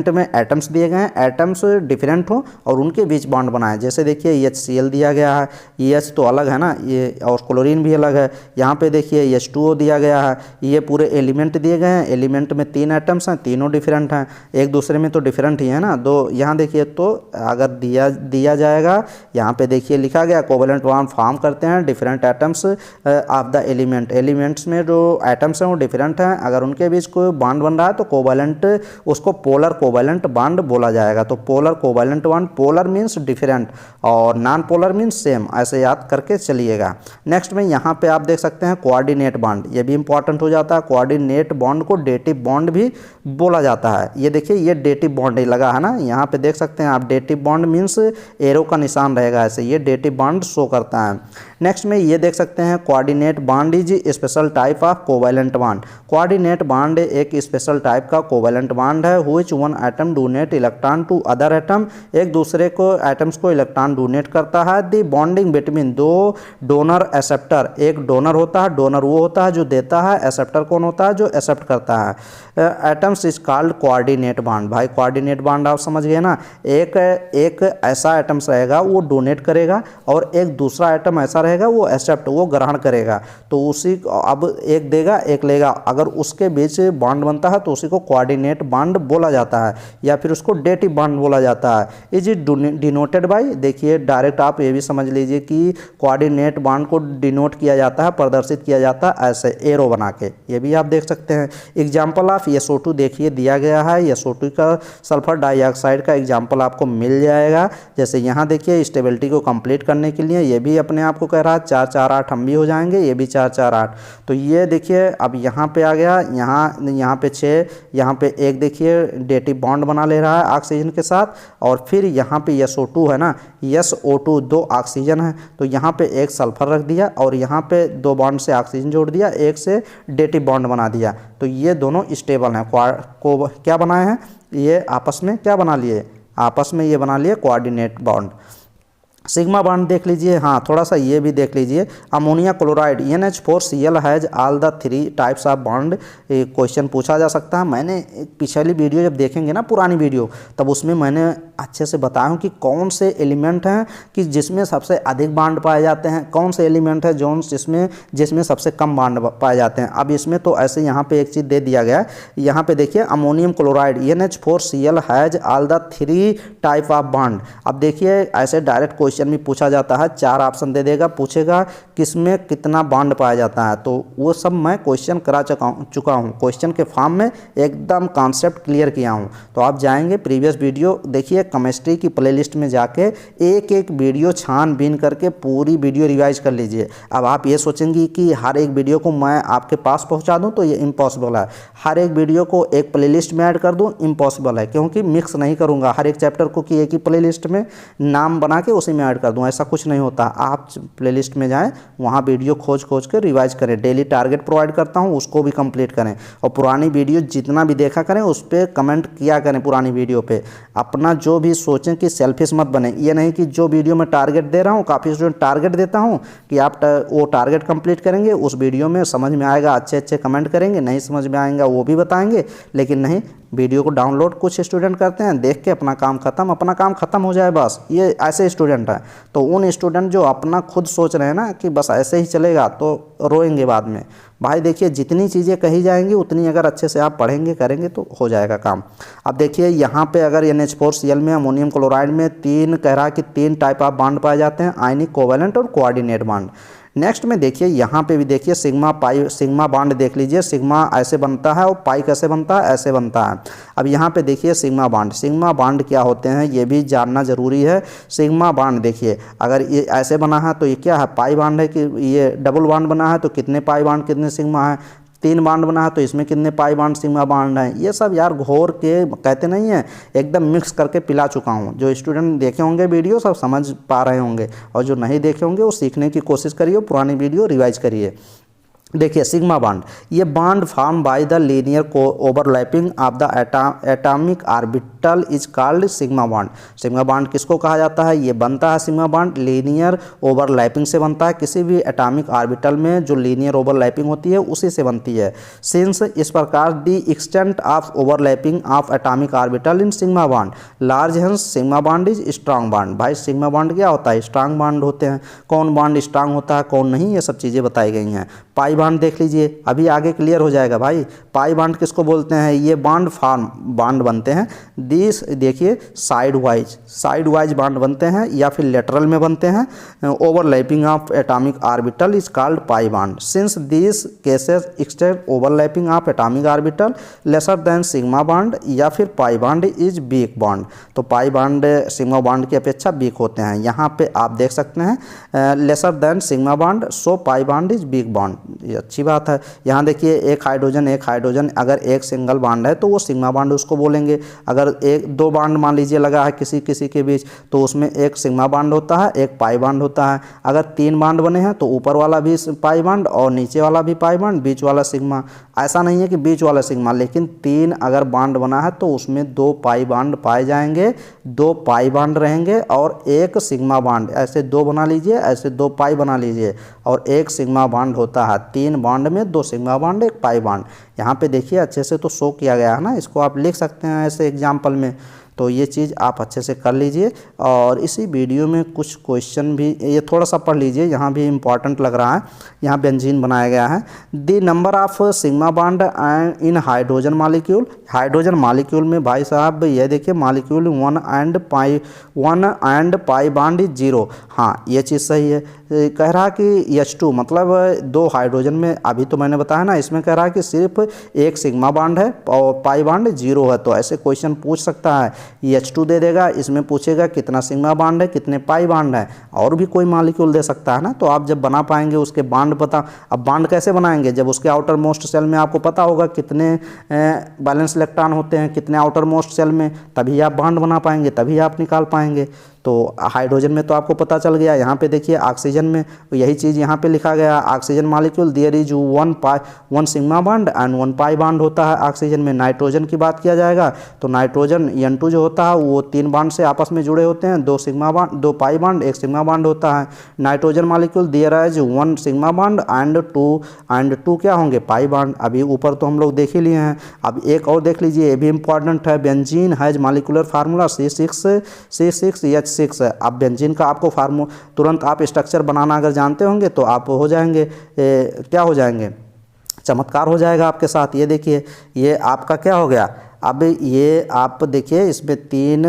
में एटम्स दिए गए हैं, एटम्स डिफरेंट हो और उनके बीच बॉन्ड बनाए। जैसे देखिए HCl दिया गया है, EH तो अलग है ना ये, और क्लोरीन भी अलग है। यहाँ पे देखिए H2O दिया गया है, ये पूरे एलिमेंट दिए गए हैं, एलिमेंट में 3 एटम्स हैं, तीनों डिफरेंट हैं, एक दूसरे में तो डिफरेंट ही है ना दो। यहाँ देखिए तो अगर दिया जाएगा, यहाँ पे देखिए लिखा गया कोवैलेंट बॉन्ड फॉर्म करते हैं different atoms of the elements में जो एटम्स हैं वो डिफरेंट हैं, अगर उनके बीच कोई बॉन्ड बन रहा है तो कोवैलेंट, उसको पोलर कोवैलेंट बॉन्ड बोला जाएगा। तो polar covalent bond, polar means different और नॉन पोलर मीन्स सेम, ऐसे याद करके चलिएगा। नेक्स्ट में यहाँ पे आप देख सकते हैं कोऑर्डिनेट बॉन्ड, ये भी इंपॉर्टेंट हो जाता है। कोऑर्डिनेट बॉन्ड को डेटिव बॉन्ड भी बोला जाता है। ये देखिए ये डेटिव बॉन्ड लगा है ना, यहाँ पे देख सकते हैं आप, डेटिव बॉन्ड मीन्स एरो का निशान रहेगा ऐसे, ये डेटिव बॉन्ड शो करता है। नेक्स्ट में ये देख सकते हैं coordinate bond is special type of covalent bond. Coordinate bond एक स्पेशल टाइप का कोवैलेंट बॉन्ड है, which one atom donate electron to other atom, एक दूसरे को एटम्स को इलेक्ट्रॉन डोनेट करता है। द बॉन्डिंग बिटवीन दो डोनर एक्सेप्टर, एक डोनर होता है, डोनर वो होता है जो देता है, एक्सेप्टर कौन होता है जो एक्सेप्ट करता है। Atoms is called coordinate bond. भाई कोऑर्डिनेट बॉन्ड आप समझ गए ना, एक ऐसा एटम्स रहेगा वो डोनेट करेगा और एक दूसरा एटम ऐसा रहेगा वो एक्सेप्ट, वो ग्रहण करेगा, तो उसी अब एक देगा एक लेगा, अगर उसके बीच बॉन्ड बनता है तो उसी को कोऑर्डिनेट बॉन्ड बोला जाता है या फिर उसको डेटिव बॉन्ड बोला जाता है। इज इट डिनोटेड बाय, देखिए डायरेक्ट आप ये भी समझ लीजिए कि कोऑर्डिनेट बॉन्ड को डिनोट किया जाता है, प्रदर्शित किया जाता है ऐसे एरो बना के, ये भी आप देख सकते हैं। एग्जाम्पल ऑफ SO2 देखिए दिया गया है, SO2 का सल्फर डाइऑक्साइड का एग्जाम्पल आपको मिल जाएगा। जैसे यहाँ देखिए स्टेबिलिटी को कंप्लीट करने के लिए ये भी अपने आप को कह रहा है 4 4 8 हम भी हो जाएंगे, ये भी 4 4 8। तो ये देखिए अब यहाँ पे आ गया, यहाँ पे 6, यहाँ पे 1 देखिए डेटिव बॉन्ड बना ले रहा है ऑक्सीजन के साथ, और फिर यहाँ पे SO2 है ना, SO2 2 ऑक्सीजन है, तो यहाँ पे 1 सल्फर रख दिया और यहाँ पे 2 बॉन्ड से ऑक्सीजन जोड़ दिया, 1 से डेटिव बॉन्ड बना दिया। तो ये दोनों स्टेबल हैं, को क्या बनाए हैं, ये आपस में क्या बना लिए, आपस में ये बना लिए कोऑर्डिनेट बॉन्ड। सिग्मा बॉन्ड देख लीजिए, हाँ थोड़ा सा ये भी देख लीजिए, ammonia chloride NH4Cl has all the 3 types of bond. Question पूछा जा सकता है। मैंने पिछली वीडियो जब देखेंगे ना, पुरानी वीडियो, तब उसमें मैंने अच्छे से बताया हूँ कि कौन से एलिमेंट हैं कि जिसमें सबसे अधिक बॉन्ड पाए जाते हैं, कौन से एलिमेंट है जो जिसमें सबसे कम बॉन्ड पाए जाते हैं। अब इसमें तो ऐसे यहाँ पे एक चीज़ दे दिया गया है, यहाँ पे देखिए ammonium chloride NH4Cl has all the 3 type of bond. अब देखिए ऐसे डायरेक्ट क्वेश्चन भी पूछा जाता है, 4 ऑप्शन दे देगा, पूछेगा किसमें कितना बॉन्ड पाया जाता है, तो वो सब मैं क्वेश्चन करा चुका हूँ, क्वेश्चन के फॉर्म में एकदम कॉन्सेप्ट क्लियर किया हूँ। तो आप जाएंगे प्रीवियस वीडियो देखिए, केमिस्ट्री की प्लेलिस्ट में जाके एक एक वीडियो छानबीन करके पूरी वीडियो रिवाइज कर लीजिए। अब आप ये सोचेंगी कि हर एक वीडियो को मैं आपके पास पहुँचा दूँ, तो ये इम्पॉसिबल है। हर एक वीडियो को एक प्लेलिस्ट में ऐड कर दूँ, इम्पॉसिबल है, क्योंकि मिक्स नहीं करूँगा हर एक चैप्टर को कि एक ही प्लेलिस्ट में नाम बना के उसी में ऐड कर दूं, ऐसा कुछ नहीं होता। आप प्लेलिस्ट में जाएं, वहां वीडियो खोज कर रिवाइज करें, डेली टारगेट प्रोवाइड करता हूं, उसको भी कंप्लीट करें, और पुरानी वीडियो जितना भी देखा करें उस पर कमेंट किया करें। पुरानी वीडियो पे अपना जो भी सोचें कि सेल्फिश मत बने, ये नहीं कि जो वीडियो में टारगेट दे रहा हूँ, काफ़ी स्टूडेंट टारगेट देता हूँ कि आप वो टारगेट कंप्लीट करेंगे, उस वीडियो में समझ में आएगा अच्छे अच्छे कमेंट करेंगे, नहीं समझ में आएगा वो भी बताएंगे, लेकिन नहीं, वीडियो को डाउनलोड कुछ स्टूडेंट करते हैं, देख के अपना काम खत्म हो जाए बस, ये ऐसे स्टूडेंट हैं। तो उन स्टूडेंट जो अपना खुद सोच रहे हैं ना कि बस ऐसे ही चलेगा, तो रोएंगे बाद में। भाई देखिए जितनी चीज़ें कही जाएंगी उतनी अगर अच्छे से आप पढ़ेंगे करेंगे तो हो जाएगा काम। अब देखिए यहाँ पे अगर NH4Cl में अमोनियम क्लोराइड में 3 कह रहा है कि 3 टाइप ऑफ बॉन्ड पाए जाते हैं, आयनिक, कोवेलेंट और कोऑर्डिनेट बॉन्ड। नेक्स्ट में देखिए यहाँ पे भी देखिए सिग्मा बॉन्ड देख लीजिए, सिग्मा ऐसे बनता है और पाई कैसे बनता है, ऐसे बनता है। अब यहाँ पे देखिए सिग्मा बॉन्ड क्या होते हैं ये भी जानना जरूरी है। सिग्मा बॉन्ड देखिए अगर ये ऐसे बना है तो ये क्या है, पाई बॉन्ड है, कि ये डबल बॉन्ड बना है तो कितने पाई बॉन्ड कितने सिग्मा है, 3 बॉन्ड बना है तो इसमें कितने पाई बॉन्ड सिग्मा बॉन्ड हैं। ये सब यार घोर के कहते नहीं है, एकदम मिक्स करके पिला चुका हूँ। जो स्टूडेंट देखे होंगे वीडियो सब समझ पा रहे होंगे, और जो नहीं देखे होंगे वो सीखने की कोशिश करिए, पुरानी वीडियो रिवाइज करिए। देखिए सिग्मा बॉन्ड, ये bond form by the linear को overlapping of the atomic orbital is called sigma bond. Sigma bond किसको कहा जाता है, ये बनता है सिग्मा बॉन्ड लीनियर ओवरलैपिंग से बनता है, किसी भी एटॉमिक ऑर्बिटल में जो लीनियर ओवरलैपिंग होती है उसी से बनती है। सिंस इस प्रकार the extent of overlapping of atomic orbital in sigma bond large, hence sigma bond is strong bond. भाई सिग्मा बॉन्ड क्या होता है, स्ट्रांग बॉन्ड होते हैं। कौन बॉन्ड स्ट्रांग होता है कौन नहीं, ये सब चीज़ें बताई गई हैं। पाई बॉन्ड देख लीजिए, अभी आगे क्लियर हो जाएगा भाई। पाई बॉन्ड किसको बोलते हैं, ये बॉन्ड फॉर्म बॉन्ड बनते हैं दिस देखिए साइड वाइज बॉन्ड बनते हैं या फिर लेटरल में बनते हैं। Overlapping of atomic orbital is called pi bond. Since this cases extend overlapping of atomic orbital lesser than sigma bond या फिर pi bond is weak bond. तो पाई बॉन्ड सिग्मा बॉन्ड की अपेक्षा वीक होते हैं। यहाँ पे आप देख सकते हैं lesser than sigma bond, so pi bond is weak bond, ये अच्छी बात है। यहाँ देखिए एक हाइड्रोजन अगर एक सिंगल बॉन्ड है तो वो सिग्मा बॉन्ड उसको बोलेंगे। अगर एक 2 बॉन्ड मान लीजिए लगा है किसी के बीच, तो उसमें एक सिग्मा बॉन्ड होता है, एक पाई बॉन्ड होता है। अगर 3 बॉन्ड बने हैं तो ऊपर वाला भी पाई बॉन्ड और नीचे वाला भी पाई बॉन्ड, बीच वाला सिग्मा। ऐसा नहीं है कि बीच वाला सिग्मा, लेकिन 3 अगर बॉन्ड बना है तो उसमें 2 पाई बॉन्ड पाए जाएंगे, 2 पाई बॉन्ड रहेंगे और एक सिग्मा बॉन्ड। ऐसे 2 बना लीजिए, ऐसे 2 पाई बना लीजिए और एक सिग्मा बॉन्ड होता है। 3 बॉन्ड में 2 सिग्मा बॉन्ड, एक पाई बॉन्ड। यहाँ पे देखिए अच्छे से तो शो किया गया है ना, इसको आप लिख सकते हैं ऐसे एग्जाम्पल में। तो ये चीज़ आप अच्छे से कर लीजिए। और इसी वीडियो में कुछ क्वेश्चन भी ये थोड़ा सा पढ़ लीजिए, यहाँ भी इम्पॉर्टेंट लग रहा है। यहाँ बेंजीन बनाया गया है। The number of sigma bond in hydrogen molecule, hydrogen molecule में भाई साहब ये देखिए molecule 1 and pi bond is 0। हाँ ये चीज़ सही है। कह रहा कि H2 मतलब 2 हाइड्रोजन में, अभी तो मैंने बताया ना, इसमें कह रहा है कि सिर्फ एक सिग्मा बॉन्ड है और पाई बॉन्ड 0 है। तो ऐसे क्वेश्चन पूछ सकता है। H2 दे देगा, इसमें पूछेगा कितना सिग्मा बॉन्ड है, कितने पाई बॉन्ड है, और भी कोई मॉलिक्यूल दे सकता है ना। तो आप जब बना पाएंगे उसके बॉन्ड पता, अब बॉन्ड कैसे बनाएंगे, जब उसके आउटर मोस्ट सेल में आपको पता होगा कितने बैलेंस इलेक्ट्रॉन होते हैं कितने आउटर मोस्ट सेल में, तभी आप बॉन्ड बना पाएंगे, तभी आप निकाल पाएंगे। तो हाइड्रोजन में तो आपको पता चल गया। यहाँ पे देखिए ऑक्सीजन में यही चीज़ यहाँ पे लिखा गया, oxygen molecule there is 1 sigma bond and 1 pi bond होता है ऑक्सीजन में। नाइट्रोजन की बात किया जाएगा तो नाइट्रोजन N2 जो होता है वो 3 बॉन्ड से आपस में जुड़े होते हैं, 2 sigma bond 2 pi bond 1 sigma bond होता है। Nitrogen molecule there is 1 sigma bond and 2 क्या होंगे, पाई बॉन्ड। अभी ऊपर तो हम लोग देख ही लिए हैं। अब एक और देख लीजिए, ये भी इंपॉर्टेंट है। Benzene has molecular formula C6H6। अब बेंजीन का आपको तुरंत आप स्ट्रक्चर बनाना अगर जानते होंगे तो आप हो जाएंगे क्या हो जाएंगे, चमत्कार हो जाएगा आपके साथ। ये देखिए, ये आपका क्या हो गया। अब ये आप देखिए इसमें 3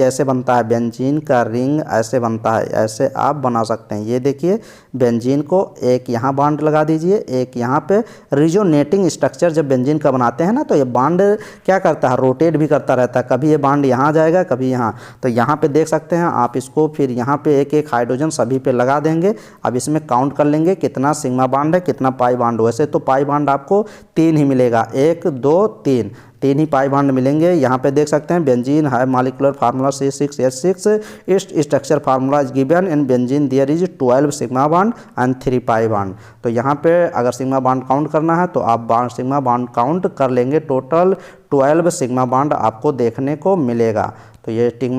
ऐसे बनता है, बेंजीन का रिंग ऐसे बनता है, ऐसे आप बना सकते हैं। ये देखिए बेंजीन को एक यहाँ बॉन्ड लगा दीजिए, एक यहाँ पे। रिजोनेटिंग स्ट्रक्चर जब बेंजीन का बनाते हैं ना तो ये बॉन्ड क्या करता है, रोटेट भी करता रहता है, कभी ये बॉन्ड यहाँ जाएगा कभी यहाँ। तो यहाँ पे देख सकते हैं आप इसको, फिर यहाँ पे एक एक हाइड्रोजन सभी पे लगा देंगे। अब इसमें काउंट कर लेंगे कितना सिग्मा बॉन्ड है कितना पाई बॉन्ड। वैसे तो पाई बॉन्ड आपको 3 ही मिलेगा, 1 2 3 ही पाई बॉन्ड मिलेंगे। यहाँ पे देख सकते हैं बेंजीन है मॉलिक्यूलर फार्मूला C6H6 इस structure formula is given in benzene there is 12 sigma bond and 3 pi bond. तो यहाँ पे अगर सिग्मा बॉन्ड काउंट करना है तो आप सिग्मा बॉन्ड काउंट कर लेंगे, टोटल 12 सिग्मा बॉन्ड आपको देखने को मिलेगा। तो ये टिक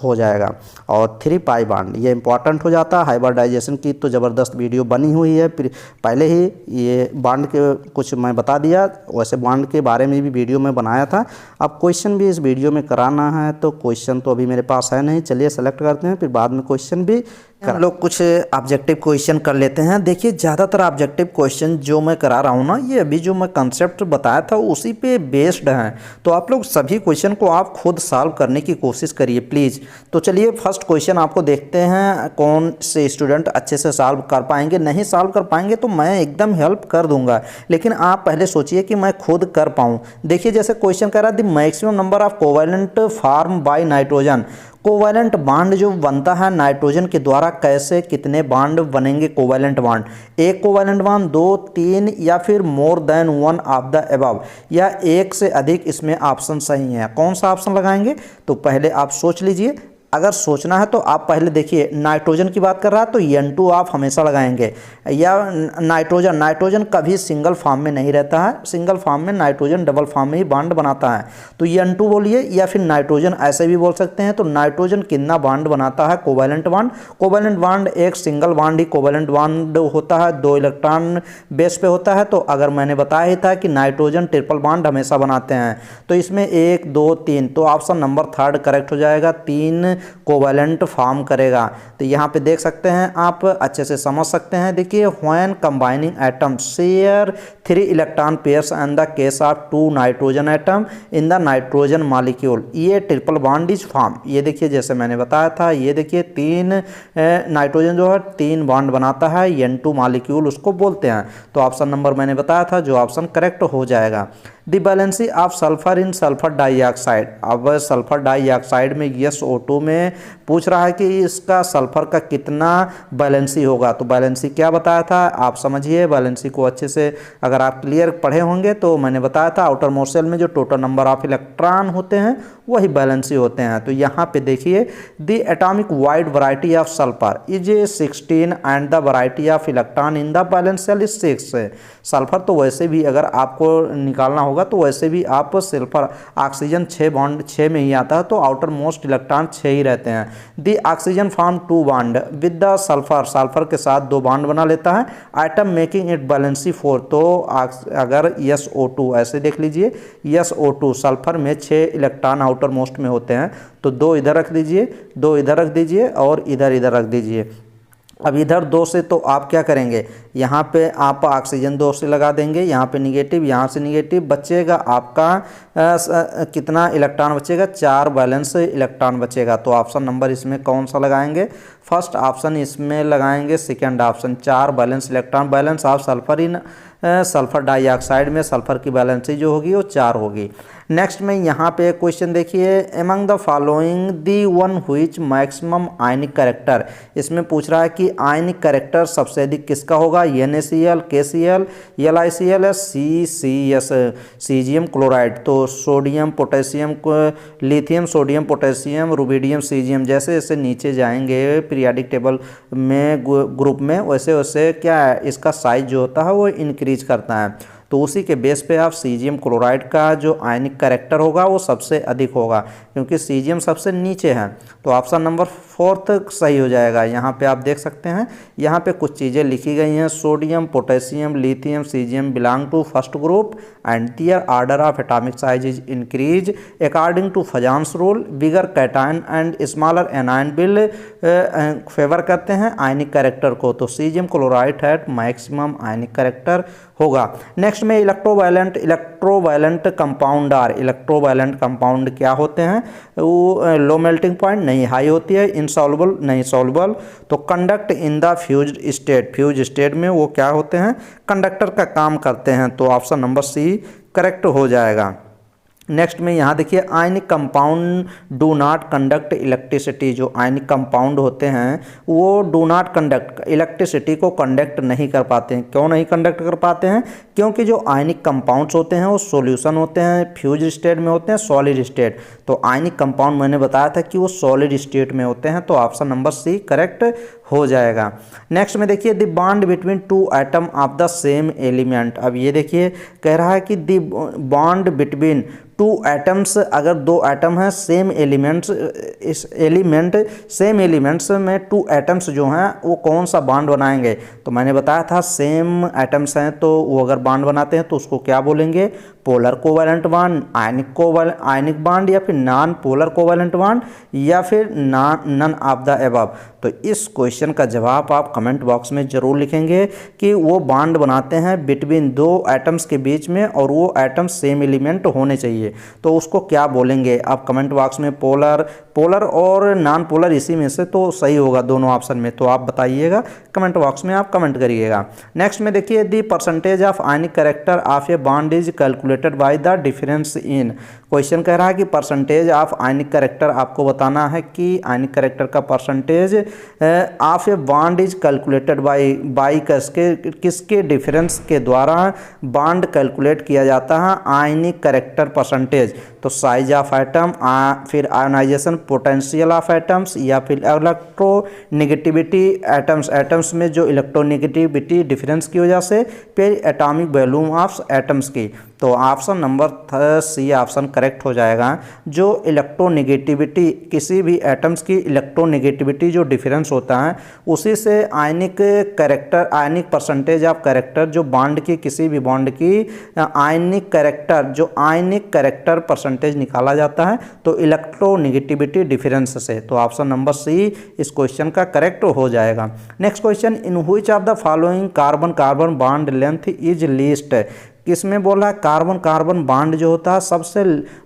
हो जाएगा। और 3 पाई बॉन्ड ये इंपॉर्टेंट हो जाता है। हाइब्रिडाइजेशन की तो ज़बरदस्त वीडियो बनी हुई है, पहले ही ये बॉन्ड के कुछ मैं बता दिया, वैसे बॉन्ड के बारे में भी वीडियो में बनाया था। अब क्वेश्चन भी इस वीडियो में कराना है, तो क्वेश्चन तो अभी मेरे पास है नहीं, चलिए सेलेक्ट करते हैं, फिर बाद में क्वेश्चन भी हम लोग कुछ ऑब्जेक्टिव क्वेश्चन कर लेते हैं। देखिए ज़्यादातर ऑब्जेक्टिव क्वेश्चन जो मैं करा रहा हूँ ना, ये अभी जो मैं कंसेप्ट बताया था उसी पे बेस्ड हैं। तो आप लोग सभी क्वेश्चन को आप खुद सॉल्व करने की कोशिश करिए प्लीज़। तो चलिए फर्स्ट क्वेश्चन आपको देखते हैं, कौन से स्टूडेंट अच्छे से सॉल्व कर पाएंगे। नहीं सॉल्व कर पाएंगे तो मैं एकदम हेल्प कर दूंगा, लेकिन आप पहले सोचिए कि मैं खुद कर पाऊँ। देखिए जैसे क्वेश्चन कह रहा है, the maximum number of covalent form by nitrogen. Covalent bond जो बनता है नाइट्रोजन के द्वारा, कैसे कितने बॉन्ड बनेंगे कोवैलेंट बॉन्ड, एक कोवैलेंट बॉन्ड, 2 3 या फिर more than 1 of the above, या एक से अधिक। इसमें ऑप्शन सही है, कौन सा ऑप्शन लगाएंगे तो पहले आप सोच लीजिए। अगर सोचना है तो आप पहले देखिए, नाइट्रोजन की बात कर रहा है तो N2 आप हमेशा लगाएंगे, या नाइट्रोजन कभी सिंगल फॉर्म में नहीं रहता है, सिंगल फॉर्म में नाइट्रोजन डबल फॉर्म में ही बॉन्ड बनाता है। तो N2 बोलिए, या फिर नाइट्रोजन ऐसे भी बोल सकते हैं। तो नाइट्रोजन कितना बॉन्ड बनाता है, कोवैलेंट बॉन्ड। कोवैलेंट बॉन्ड एक सिंगल बॉन्ड ही कोवैलेंट बॉन्ड होता है, 2 इलेक्ट्रॉन बेस पे होता है। तो अगर मैंने बताया ही था कि नाइट्रोजन ट्रिपल बॉन्ड हमेशा बनाते हैं, तो इसमें 1 2 3, तो ऑप्शन नंबर 3 करेक्ट हो जाएगा, 3 कोवैलेंट फॉर्म करेगा। तो यहाँ पे देख सकते हैं, आप अच्छे से समझ सकते हैं। देखिए, when combining atom share 3 electron pairs in the case of 2 nitrogen atom in the nitrogen molecule, ये ट्रिपल बॉन्ड इज फॉर्म। ये देखिए जैसे मैंने बताया था, ये देखिए 3 नाइट्रोजन जो है 3 बॉन्ड बनाता है, N2 मॉलिक्यूल उसको बोलते हैं। तो ऑप्शन नंबर मैंने बताया था, जो ऑप्शन करेक्ट हो जाएगा। The valency of sulphur in sulphur dioxide. अब सल्फर डाइऑक्साइड में SO2 में पूछ रहा है कि इसका सल्फर का कितना बैलेंसी होगा। तो बैलेंसी क्या बताया था, आप समझिए बैलेंसी को अच्छे से। अगर आप क्लियर पढ़े होंगे तो मैंने बताया था, आउटर मोस्ट शेल में जो टोटल नंबर ऑफ इलेक्ट्रॉन होते हैं वही बैलेंसी होते हैं। तो यहाँ पे देखिए, the atomic wide variety of sulphur is 16 and the variety of electron in the valence shell is 6। Sulphur तो वैसे भी अगर आपको निकालना होगा तो वैसे भी आप सल्फर, ऑक्सीजन 6 बॉन्ड 6 में ही आता है, तो आउटर मोस्ट इलेक्ट्रॉन 6 ही रहते हैं। The oxygen form 2 bond with the sulphur, sulphur के साथ 2 बॉन्ड बना लेता है। Item making it valency 4। तो अगर SO2 ऐसे देख लीजिए, SO2 सल्फर में 6 इलेक्ट्रॉन आउटर मोस्ट में होते हैं, तो 2 इधर रख दीजिए, 2 इधर रख दीजिए और इधर रख दीजिए। अब इधर 2 से तो आप क्या करेंगे, यहाँ पे आप ऑक्सीजन 2 से लगा देंगे, यहाँ पे निगेटिव, यहाँ से निगेटिव, बचेगा आपका कितना इलेक्ट्रॉन बचेगा, 4 बैलेंस इलेक्ट्रॉन बचेगा। तो ऑप्शन नंबर इसमें कौन सा लगाएंगे, फर्स्ट ऑप्शन इसमें लगाएंगे, second option 4 balance electron. Balance of sulphur in sulphur dioxide में सल्फर की बैलेंसी जो होगी वो 4 होगी। नेक्स्ट में यहाँ पे एक क्वेश्चन देखिए, among the following the one which maximum ionic character, इसमें पूछ रहा है कि आयनिक कैरेक्टर सबसे अधिक किसका होगा, NaCl, KCl, LiCl या CCS सीजियम क्लोराइड। तो sodium potassium lithium sodium potassium rubidium caesium, जैसे जैसे नीचे जाएंगे पीरियाडिक टेबल में ग्रुप में, वैसे वैसे क्या है इसका साइज जो होता है वो इंक्रीज करता है। तो उसी के बेस पे आप सीजियम क्लोराइड का जो आयनिक कैरेक्टर होगा वो सबसे अधिक होगा, क्योंकि सीजियम सबसे नीचे है। तो ऑप्शन नंबर 4 सही हो जाएगा। यहाँ पे आप देख सकते हैं, यहाँ पे कुछ चीज़ें लिखी गई हैं, sodium potassium lithium caesium belong to first group and their order of atomic size is increase according to Fajans rule, bigger cation and smaller anion will favour करते हैं आयनिक कैरेक्टर को। तो सीजियम क्लोराइड है मैक्सिमम आयनिक कैरेक्टर होगा। नेक्स्ट में electrovalent compound are, electrovalent compound क्या होते हैं, वो लो मेल्टिंग पॉइंट नहीं, हाई होती है, इनसॉल्युबल नहीं, सॉल्युबल। तो conduct in the fused state, fuse state में वो क्या होते हैं, कंडक्टर का काम करते हैं। तो ऑप्शन नंबर सी करेक्ट हो जाएगा। नेक्स्ट में यहाँ देखिए, ionic compound do not conduct electricity, जो आयनिक कंपाउंड होते हैं वो डू नॉट कंडक्ट इलेक्ट्रिसिटी को कंडक्ट नहीं कर पाते हैं। क्यों नहीं कंडक्ट कर पाते हैं, क्योंकि जो आयनिक कंपाउंड्स होते हैं वो सॉल्यूशन होते हैं, फ्यूज स्टेट में होते हैं, सॉलिड स्टेट। तो आयनिक कंपाउंड मैंने बताया था कि वो सॉलिड स्टेट में होते हैं। तो ऑप्शन नंबर सी करेक्ट हो जाएगा। नेक्स्ट में देखिए, the bond between 2 atom of the same element. अब ये देखिए कह रहा है कि द बॉन्ड बिटवीन 2 एटम्स, अगर 2 एटम हैं सेम एलिमेंट्स, इस सेम एलिमेंट्स में 2 एटम्स जो हैं वो कौन सा बॉन्ड बनाएंगे। तो मैंने बताया था सेम एटम्स हैं तो वो अगर बॉन्ड बनाते हैं तो उसको क्या बोलेंगे, polar covalent bond, ionic bond, या फिर नॉन पोलर कोवैलेंट बॉन्ड, या फिर नन ऑफ द अबव। तो इस क्वेश्चन का जवाब आप कमेंट बॉक्स में ज़रूर लिखेंगे कि वो बॉन्ड बनाते हैं बिटवीन 2 एटम्स के बीच में और वो एटम सेम एलिमेंट होने चाहिए, तो उसको क्या बोलेंगे आप कमेंट बॉक्स में। पोलर और नॉन पोलर, इसी में से तो सही होगा दोनों ऑप्शन में, तो आप बताइएगा कमेंट बॉक्स में, आप कमेंट करिएगा। नेक्स्ट में देखिए, the percentage of ionic character of a bond is calculated by the difference in. Question कह रहा है कि परसेंटेज ऑफ आयनिक कैरेक्टर आपको बताना है कि आयनिक कैरेक्टर का percentage of a bond is calculated by किसके डिफरेंस के द्वारा बॉन्ड कैलकुलेट किया जाता है आयनिक कैरेक्टर परसेंटेज। तो साइज ऑफ एटम, फिर आयोनाइजेशन पोटेंशियल ऑफ एटम्स, या फिर इलेक्ट्रोनेगेटिविटी एटम्स में जो इलेक्ट्रोनेगेटिविटी डिफरेंस की वजह से, फिर एटॉमिक वॉल्यूम ऑफ एटम्स की। तो option number C option correct हो जाएगा। जो इलेक्ट्रोनेगेटिविटी, किसी भी एटम्स की इलेक्ट्रोनेगेटिविटी जो डिफरेंस होता है उसी से आयनिक character, ionic percentage of character, जो बॉन्ड की, किसी भी बॉन्ड की आयनिक कैरेक्टर परसेंटेज निकाला जाता है, तो इलेक्ट्रोनेगेटिविटी डिफरेंस से। तो ऑप्शन नंबर सी इस क्वेश्चन का करेक्ट हो जाएगा। Next question, in which of the following carbon bond length is least. किसमें बोला है, कार्बन बॉन्ड जो होता है सबसे,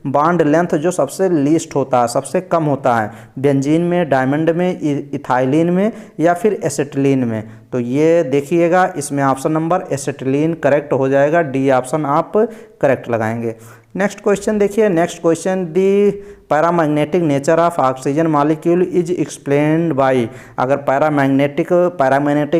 बॉन्ड लेंथ जो सबसे लीस्ट होता है, सबसे कम होता है, बेंजीन में, डायमंड में, इथाइलिन में, या फिर एसिटिलीन में। तो ये देखिएगा, इसमें ऑप्शन नंबर एसिटिलीन करेक्ट हो जाएगा, डी ऑप्शन आप करेक्ट लगाएंगे। नेक्स्ट क्वेश्चन देखिए, next question, the paramagnetic nature of oxygen molecule is explained bye. अगर पैरामैग्नेटिक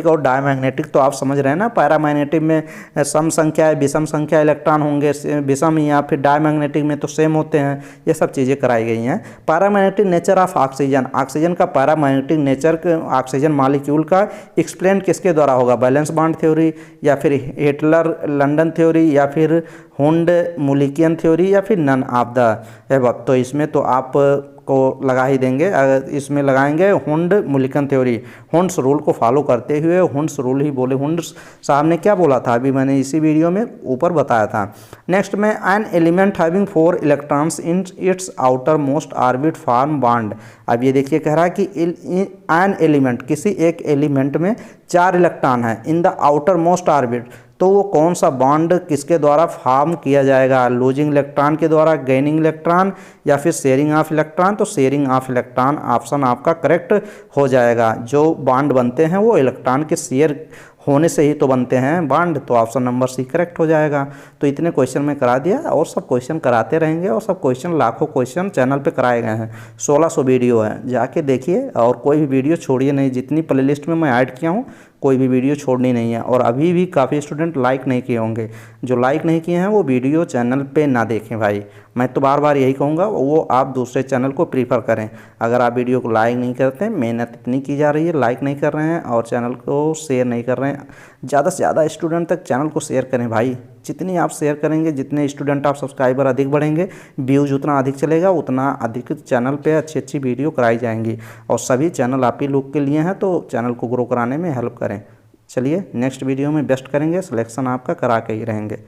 और डायमैग्नेटिक तो आप समझ रहे हैं ना, पैरामैग्नेटिक में सम संख्या विषम संख्या इलेक्ट्रॉन होंगे, विषम, या फिर डायमैग्नेटिक में तो सेम होते हैं, ये सब चीज़ें कराई गई हैं। Paramagnetic nature of oxygen, oxygen का पैरामैग्नेटिक नेचर, ऑक्सीजन मॉलिक्यूल का एक्सप्लेन किसके द्वारा होगा, बैलेंस बॉन्ड थ्योरी, या फिर हिटलर लंडन थ्योरी, या फिर हुंड मुलिकियन थ्योरी, या फिर नन ऑफ द एबव। तो इसमें तो आप को लगा ही देंगे। अगर इसमें लगाएंगे Hund Mulliken theory, Hund's rule को फॉलो करते हुए हुंड्स रूल ही बोले। हुंड्स साहब ने क्या बोला था अभी मैंने इसी वीडियो में ऊपर बताया था। नेक्स्ट में an element having 4 electrons in its outer most orbit form bond. अब ये देखिए कह रहा है कि एन एलिमेंट किसी एक एलिमेंट में 4 इलेक्ट्रॉन है in the outer most orbit, तो वो कौन सा बॉन्ड किसके द्वारा फॉर्म किया जाएगा, लूजिंग इलेक्ट्रॉन के द्वारा, गेनिंग इलेक्ट्रॉन, या फिर शेयरिंग ऑफ इलेक्ट्रॉन। तो शेयरिंग ऑफ इलेक्ट्रॉन ऑप्शन आपका करेक्ट हो जाएगा। जो बॉन्ड बनते हैं वो इलेक्ट्रॉन के शेयर होने से ही तो बनते हैं बॉन्ड, तो ऑप्शन नंबर सी करेक्ट हो जाएगा। तो इतने क्वेश्चन में करा दिया और सब क्वेश्चन कराते रहेंगे, और सब क्वेश्चन लाखों क्वेश्चन चैनल पे कराए गए हैं। 1600 वीडियो है, जाके देखिए और कोई भी वीडियो छोड़िए नहीं। जितनी प्लेलिस्ट में मैं ऐड किया हूँ कोई भी वीडियो छोड़नी नहीं है। और अभी भी काफ़ी स्टूडेंट लाइक नहीं किए होंगे, जो लाइक नहीं किए हैं वो वीडियो चैनल पे ना देखें भाई। मैं तो बार बार यही कहूँगा वो आप दूसरे चैनल को प्रीफर करें। अगर आप वीडियो को लाइक नहीं करते, मेहनत इतनी की जा रही है, लाइक नहीं कर रहे हैं और चैनल को शेयर नहीं कर रहे हैं, ज़्यादा से ज़्यादा स्टूडेंट तक चैनल को शेयर करें भाई। जितनी आप शेयर करेंगे, जितने स्टूडेंट आप सब्सक्राइबर अधिक बढ़ेंगे, व्यूज़ उतना अधिक चलेगा, उतना अधिक चैनल पे अच्छी अच्छी वीडियो कराई जाएंगी। और सभी चैनल आप ही लोग के लिए हैं, तो चैनल को ग्रो कराने में हेल्प करें। चलिए नेक्स्ट वीडियो में बेस्ट करेंगे, सिलेक्शन आपका करा के ही रहेंगे।